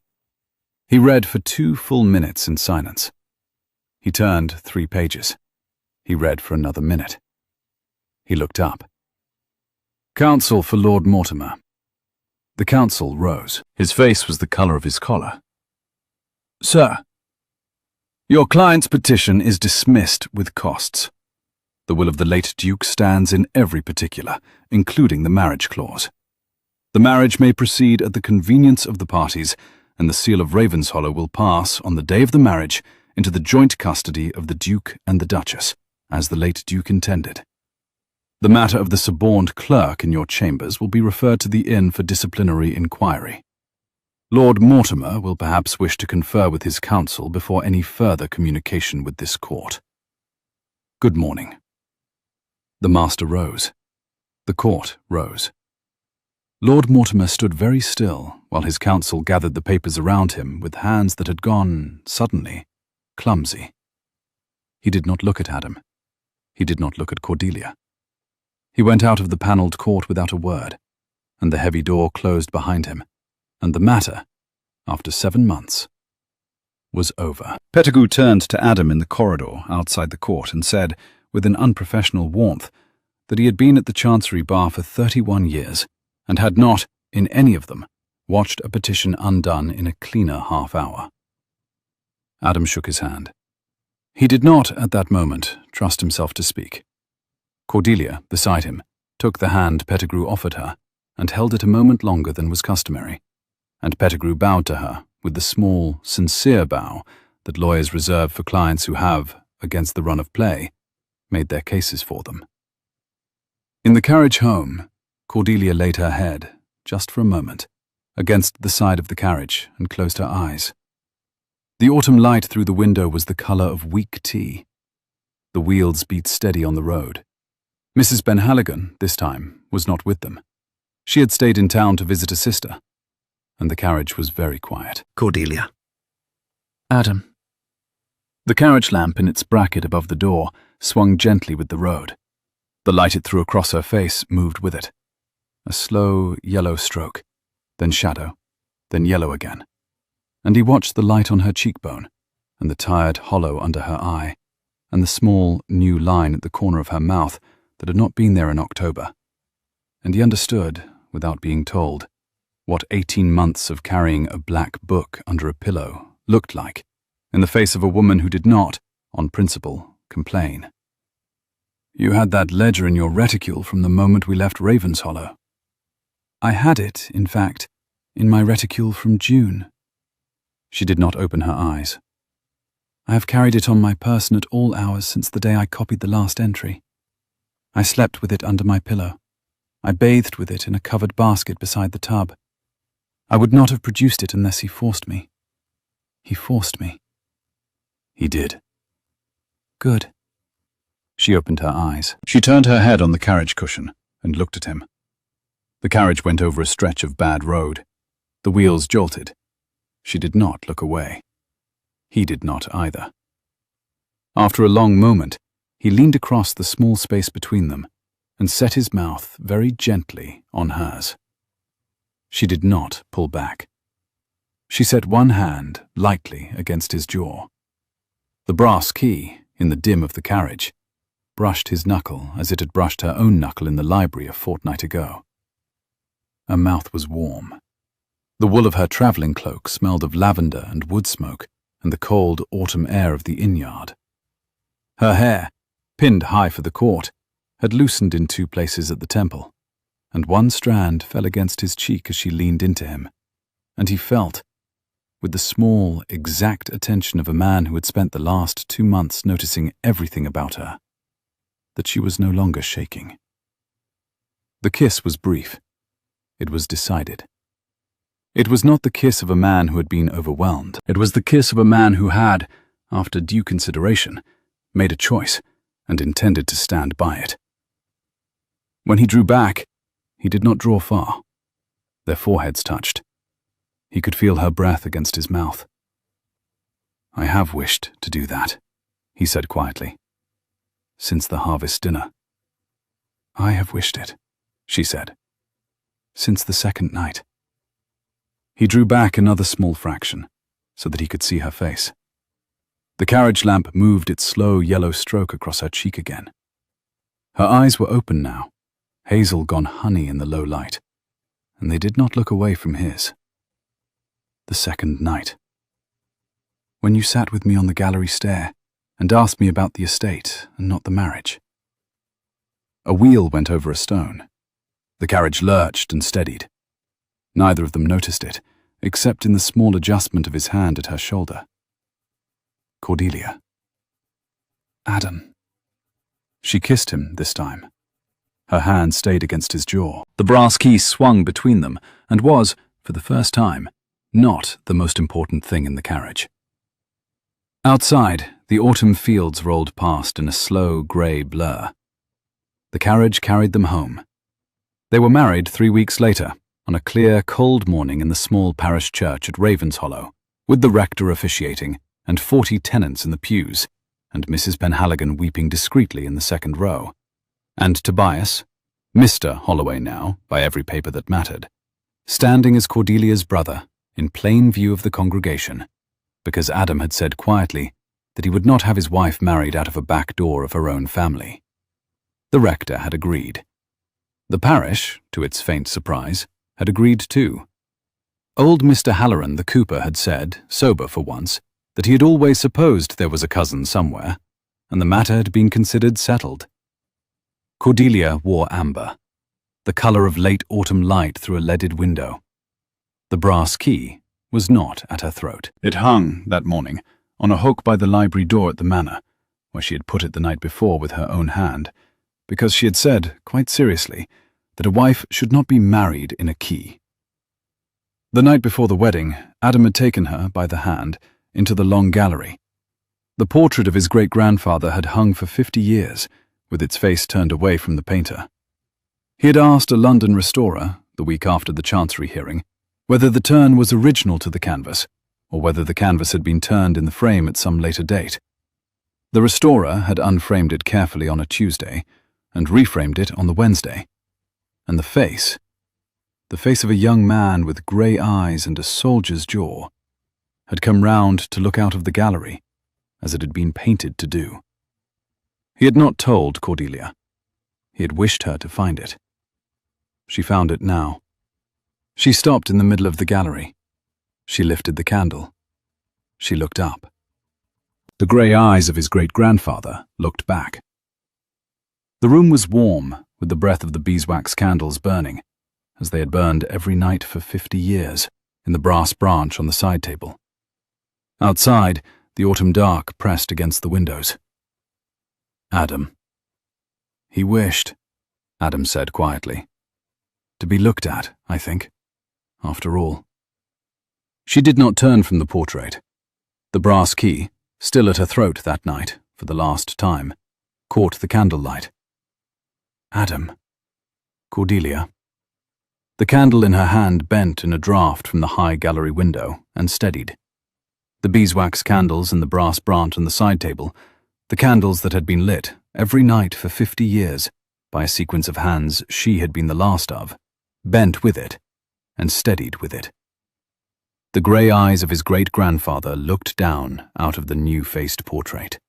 He read for 2 full minutes in silence. He turned 3 pages. He read for another minute. He looked up. "Counsel for Lord Mortimer." The counsel rose. His face was the colour of his collar. "Sir, your client's petition is dismissed with costs. The will of the late Duke stands in every particular, including the marriage clause. The marriage may proceed at the convenience of the parties, and the seal of Ravenshollow will pass, on the day of the marriage, into the joint custody of the Duke and the Duchess, as the late Duke intended. The matter of the suborned clerk in your chambers will be referred to the inn for disciplinary inquiry. Lord Mortimer will perhaps wish to confer with his counsel before any further communication with this court. Good morning." The master rose. The court rose. Lord Mortimer stood very still while his counsel gathered the papers around him with hands that had gone, suddenly, clumsy. He did not look at Adam. He did not look at Cordelia. He went out of the panelled court without a word, and the heavy door closed behind him, and the matter, after 7 months, was over. Pettigrew turned to Adam in the corridor outside the court and said, with an unprofessional warmth, that he had been at the Chancery Bar for 31 years, and had not, in any of them, watched a petition undone in a cleaner half-hour. Adam shook his hand. He did not, at that moment, trust himself to speak. Cordelia, beside him, took the hand Pettigrew offered her, and held it a moment longer than was customary, and Pettigrew bowed to her with the small, sincere bow that lawyers reserve for clients who have, against the run of play, made their cases for them. In the carriage home, Cordelia laid her head, just for a moment, against the side of the carriage and closed her eyes. The autumn light through the window was the colour of weak tea. The wheels beat steady on the road. Mrs. Benhaligan, this time, was not with them. She had stayed in town to visit a sister, and the carriage was very quiet. Cordelia. Adam. The carriage lamp in its bracket above the door swung gently with the road. The light it threw across her face moved with it. A slow, yellow stroke, then shadow, then yellow again. And he watched the light on her cheekbone, and the tired hollow under her eye, and the small, new line at the corner of her mouth that had not been there in October. And he understood, without being told, what 18 months of carrying a black book under a pillow looked like in the face of a woman who did not, on principle, complain. "You had that ledger in your reticule from the moment we left Ravenshollow." "I had it, in fact, in my reticule from June." She did not open her eyes. "I have carried it on my person at all hours since the day I copied the last entry. I slept with it under my pillow. I bathed with it in a covered basket beside the tub. I would not have produced it unless he forced me. He forced me." "He did." "Good." She opened her eyes. She turned her head on the carriage cushion and looked at him. The carriage went over a stretch of bad road. The wheels jolted. She did not look away. He did not either. After a long moment, he leaned across the small space between them and set his mouth very gently on hers. She did not pull back. She set one hand lightly against his jaw. The brass key, in the dim of the carriage, brushed his knuckle as it had brushed her own knuckle in the library a fortnight ago. Her mouth was warm. The wool of her travelling cloak smelled of lavender and wood smoke and the cold autumn air of the inn-yard. Her hair, pinned high for the court, had loosened in 2 places at the temple, and one strand fell against his cheek as she leaned into him, and he felt, with the small, exact attention of a man who had spent the last 2 months noticing everything about her, that she was no longer shaking. The kiss was brief. It was decided. It was not the kiss of a man who had been overwhelmed. It was the kiss of a man who had, after due consideration, made a choice and intended to stand by it. When he drew back, he did not draw far. Their foreheads touched. He could feel her breath against his mouth. "I have wished to do that," he said quietly, "since the harvest dinner." "I have wished it," she said, "since the second night." He drew back another small fraction so that he could see her face. The carriage lamp moved its slow yellow stroke across her cheek again. Her eyes were open now, hazel gone honey in the low light, and they did not look away from his. The second night. "When you sat with me on the gallery stair and asked me about the estate and not the marriage." A wheel went over a stone. The carriage lurched and steadied. Neither of them noticed it, except in the small adjustment of his hand at her shoulder. "Cordelia." "Adam." She kissed him this time. Her hand stayed against his jaw. The brass key swung between them and was, for the first time, not the most important thing in the carriage. Outside, the autumn fields rolled past in a slow grey blur. The carriage carried them home. They were married 3 weeks later, on a clear, cold morning in the small parish church at Ravenshollow, with the rector officiating and 40 tenants in the pews, and Mrs. Penhaligon weeping discreetly in the second row, and Tobias, Mr. Holloway now, by every paper that mattered, standing as Cordelia's brother, in plain view of the congregation, because Adam had said quietly that he would not have his wife married out of a back door of her own family. The rector had agreed. The parish, to its faint surprise, had agreed too. Old Mr. Halloran the cooper had said, sober for once, that he had always supposed there was a cousin somewhere, and the matter had been considered settled. Cordelia wore amber, the colour of late autumn light through a leaded window. The brass key was not at her throat. It hung, that morning, on a hook by the library door at the Manor, where she had put it the night before with her own hand, because she had said, quite seriously, that a wife should not be married in a key. The night before the wedding, Adam had taken her, by the hand, into the long gallery. The portrait of his great-grandfather had hung for 50 years, with its face turned away from the painter. He had asked a London restorer, the week after the Chancery hearing, whether the turn was original to the canvas, or whether the canvas had been turned in the frame at some later date. The restorer had unframed it carefully on a Tuesday, and reframed it on the Wednesday. And the face of a young man with grey eyes and a soldier's jaw, had come round to look out of the gallery, as it had been painted to do. He had not told Cordelia. He had wished her to find it. She found it now. She stopped in the middle of the gallery. She lifted the candle. She looked up. The grey eyes of his great-grandfather looked back. The room was warm, with the breath of the beeswax candles burning, as they had burned every night for 50 years, in the brass branch on the side table. Outside, the autumn dark pressed against the windows. Adam. He wished, Adam said quietly, to be looked at, I think, after all. She did not turn from the portrait. The brass key, still at her throat that night, for the last time, caught the candlelight. Adam. Cordelia. The candle in her hand bent in a draught from the high gallery window and steadied. The beeswax candles in the brass branch on the side table, the candles that had been lit every night for 50 years by a sequence of hands she had been the last of, bent with it and steadied with it. The grey eyes of his great-grandfather looked down out of the new-faced portrait.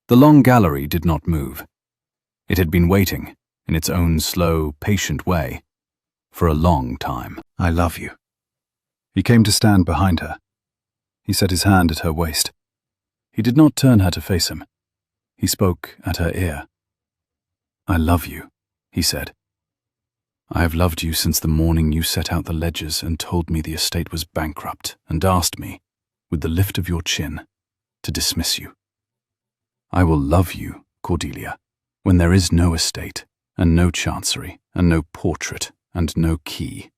The long gallery did not move. It had been waiting, in its own slow, patient way, for a long time. I love you. He came to stand behind her. He set his hand at her waist. He did not turn her to face him. He spoke at her ear. I love you, he said. I have loved you since the morning you set out the ledgers and told me the estate was bankrupt and asked me, with the lift of your chin, to dismiss you. I will love you, Cordelia, when there is no estate, and no chancery, and no portrait, and no key.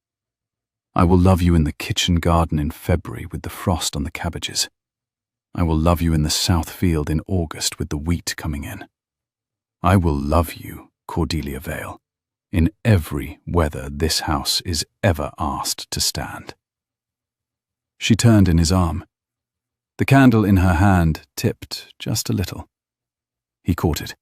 I will love you in the kitchen garden in February with the frost on the cabbages. I will love you in the south field in August with the wheat coming in. I will love you, Cordelia Vale, in every weather this house is ever asked to stand. She turned in his arm. The candle in her hand tipped just a little. He caught it.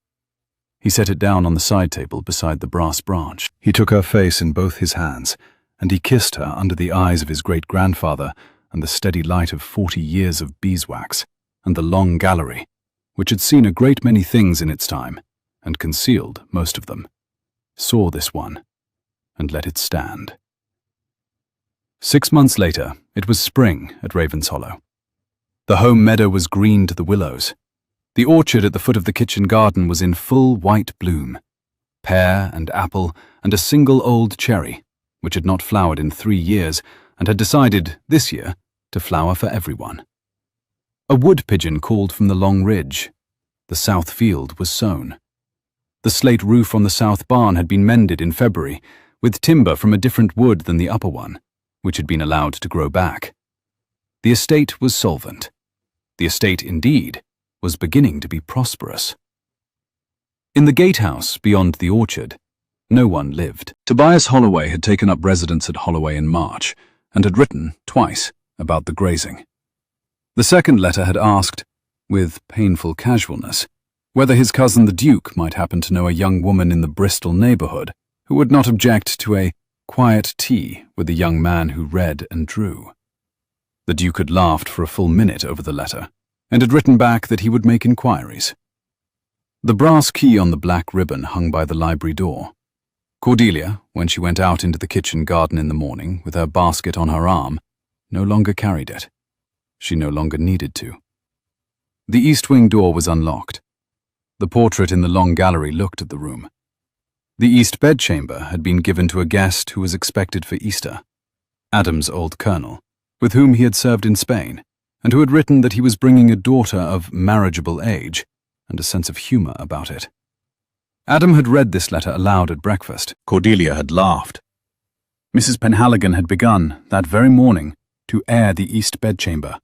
He set it down on the side table beside the brass branch. He took her face in both his hands, and he kissed her under the eyes of his great-grandfather and the steady light of 40 years of beeswax, and the long gallery, which had seen a great many things in its time, and concealed most of them, saw this one, and let it stand. 6 months later, it was spring at Ravenshollow. The home meadow was green to the willows. The orchard at the foot of the kitchen garden was in full white bloom. Pear and apple and a single old cherry, which had not flowered in 3 years and had decided, this year, to flower for everyone. A wood pigeon called from the long ridge. The south field was sown. The slate roof on the south barn had been mended in February, with timber from a different wood than the upper one, which had been allowed to grow back. The estate was solvent. The estate, indeed, was beginning to be prosperous. In the gatehouse beyond the orchard, no one lived. Tobias Holloway had taken up residence at Holloway in March, and had written, twice, about the grazing. The second letter had asked, with painful casualness, whether his cousin the Duke might happen to know a young woman in the Bristol neighbourhood who would not object to a quiet tea with a young man who read and drew. The Duke had laughed for a full minute over the letter, and had written back that he would make inquiries. The brass key on the black ribbon hung by the library door. Cordelia, when she went out into the kitchen garden in the morning with her basket on her arm, no longer carried it. She no longer needed to. The east wing door was unlocked. The portrait in the long gallery looked at the room. The east bedchamber had been given to a guest who was expected for Easter, Adam's old colonel, with whom he had served in Spain, and who had written that he was bringing a daughter of marriageable age, and a sense of humour about it. Adam had read this letter aloud at breakfast. Cordelia had laughed. Mrs. Penhaligon had begun, that very morning, to air the east bedchamber.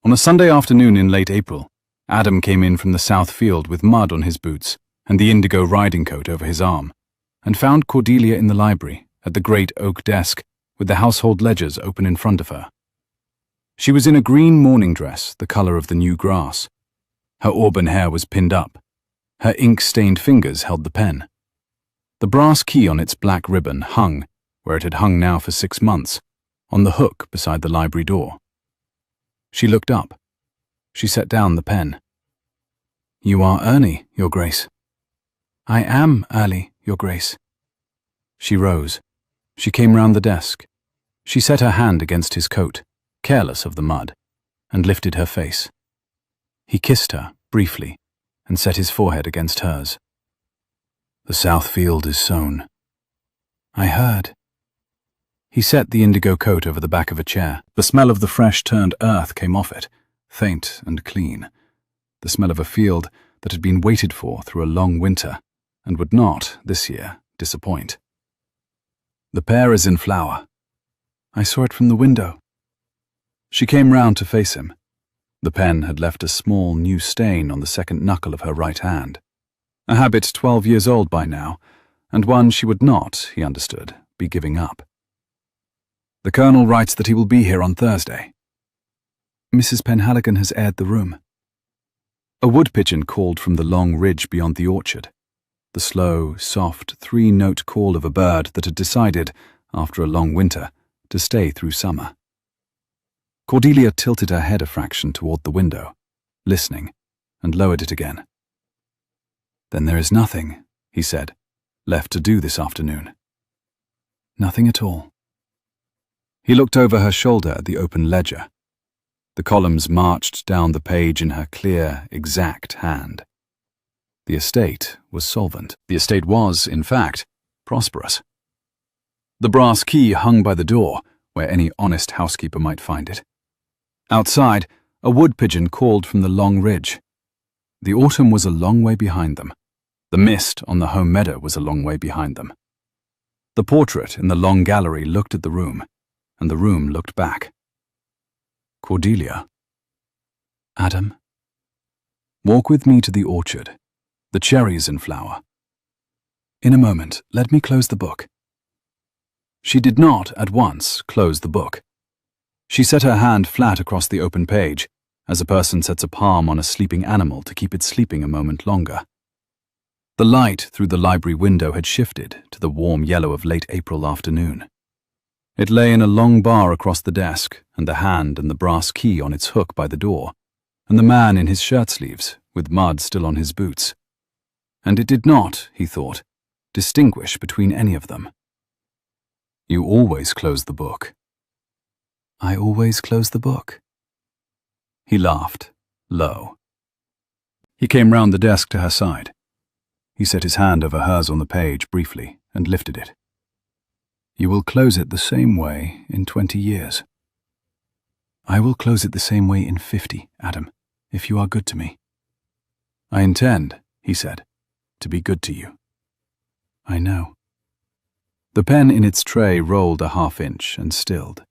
On a Sunday afternoon in late April, Adam came in from the south field with mud on his boots and the indigo riding coat over his arm, and found Cordelia in the library, at the great oak desk, with the household ledgers open in front of her. She was in a green morning dress, the colour of the new grass. Her auburn hair was pinned up. Her ink-stained fingers held the pen. The brass key on its black ribbon hung, where it had hung now for 6 months, on the hook beside the library door. She looked up. She set down the pen. "You are early, Your Grace." "I am early, Your Grace." She rose. She came round the desk. She set her hand against his coat, careless of the mud, and lifted her face. He kissed her, briefly, and set his forehead against hers. "The south field is sown." "I heard." He set the indigo coat over the back of a chair. The smell of the fresh-turned earth came off it, faint and clean. The smell of a field that had been waited for through a long winter, and would not, this year, disappoint. "The pear is in flower." "I saw it from the window." She came round to face him. The pen had left a small new stain on the second knuckle of her right hand. A habit 12 years old by now, and one she would not, he understood, be giving up. "The Colonel writes that he will be here on Thursday." "Mrs. Penhaligon has aired the room." A wood pigeon called from the long ridge beyond the orchard, the slow, soft, 3-note call of a bird that had decided, after a long winter, to stay through summer. Cordelia tilted her head a fraction toward the window, listening, and lowered it again. "Then there is nothing," he said, "left to do this afternoon." "Nothing at all." He looked over her shoulder at the open ledger. The columns marched down the page in her clear, exact hand. The estate was solvent. The estate was, in fact, prosperous. The brass key hung by the door, where any honest housekeeper might find it. Outside, a wood pigeon called from the long ridge. The autumn was a long way behind them. The mist on the home meadow was a long way behind them. The portrait in the long gallery looked at the room, and the room looked back. "Cordelia." "Adam." "Walk with me to the orchard. The cherries in flower." In a moment, let me close the book. She did not, at once, close the book. She set her hand flat across the open page, as a person sets a palm on a sleeping animal to keep it sleeping a moment longer. The light through the library window had shifted to the warm yellow of late April afternoon. It lay in a long bar across the desk, and the hand and the brass key on its hook by the door, and the man in his shirt-sleeves, with mud still on his boots. And it did not, he thought, distinguish between any of them. You always close the book. I always close the book. He laughed, low. He came round the desk to her side. He set his hand over hers on the page briefly and lifted it. You will close it the same way in 20 years. I will close it the same way in 50, Adam, if you are good to me. I intend, he said, to be good to you. I know. The pen in its tray rolled a half-inch and stilled.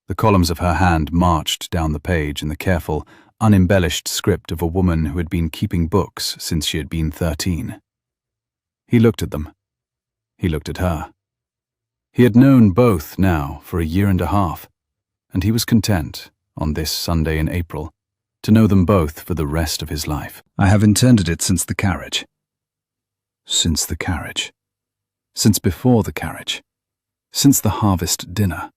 The columns of her hand marched down the page in the careful, unembellished script of a woman who had been keeping books since she had been 13. He looked at them. He looked at her. He had known both now for a year and a half, and he was content, on this Sunday in April, to know them both for the rest of his life. I have intended it since the carriage. Since the carriage. Since before the carriage. Since the harvest dinner.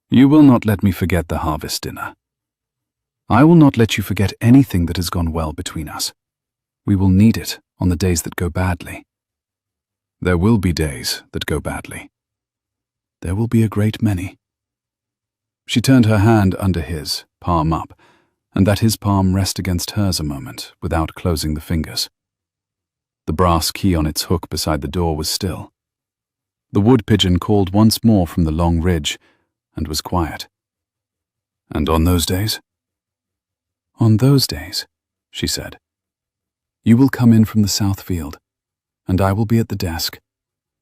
You will not let me forget the harvest dinner. I will not let you forget anything that has gone well between us. We will need it on the days that go badly. There will be days that go badly. There will be a great many. She turned her hand under his, palm up, and let his palm rest against hers a moment without closing the fingers. The brass key on its hook beside the door was still. The wood pigeon called once more from the long ridge and was quiet. And on those days? On those days, she said, you will come in from the south field, and I will be at the desk,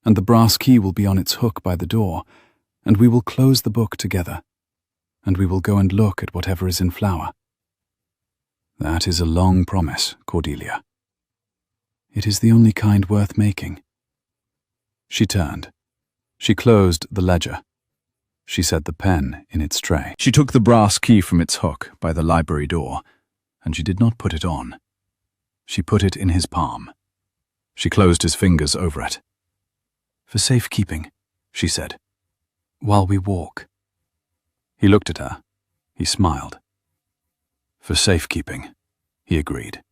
and the brass key will be on its hook by the door, and we will close the book together, and we will go and look at whatever is in flower. That is a long promise, Cordelia. It is the only kind worth making. She turned. She closed the ledger. She set the pen in its tray. She took the brass key from its hook by the library door, and she did not put it on. She put it in his palm. She closed his fingers over it. For safekeeping, she said, while we walk. He looked at her. He smiled. For safekeeping, he agreed.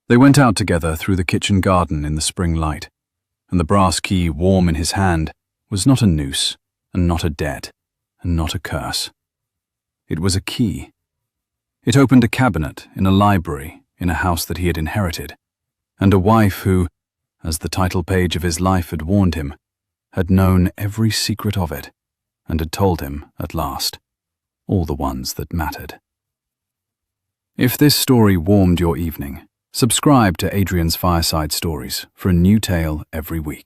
They went out together through the kitchen garden in the spring light, and the brass key warm in his hand was not a noose, and not a debt, and not a curse. It was a key. It opened a cabinet in a library in a house that he had inherited, and a wife who, as the title page of his life had warned him, had known every secret of it, and had told him, at last, all the ones that mattered. If this story warmed your evening, subscribe to Adrian's Fireside Stories for a new tale every week.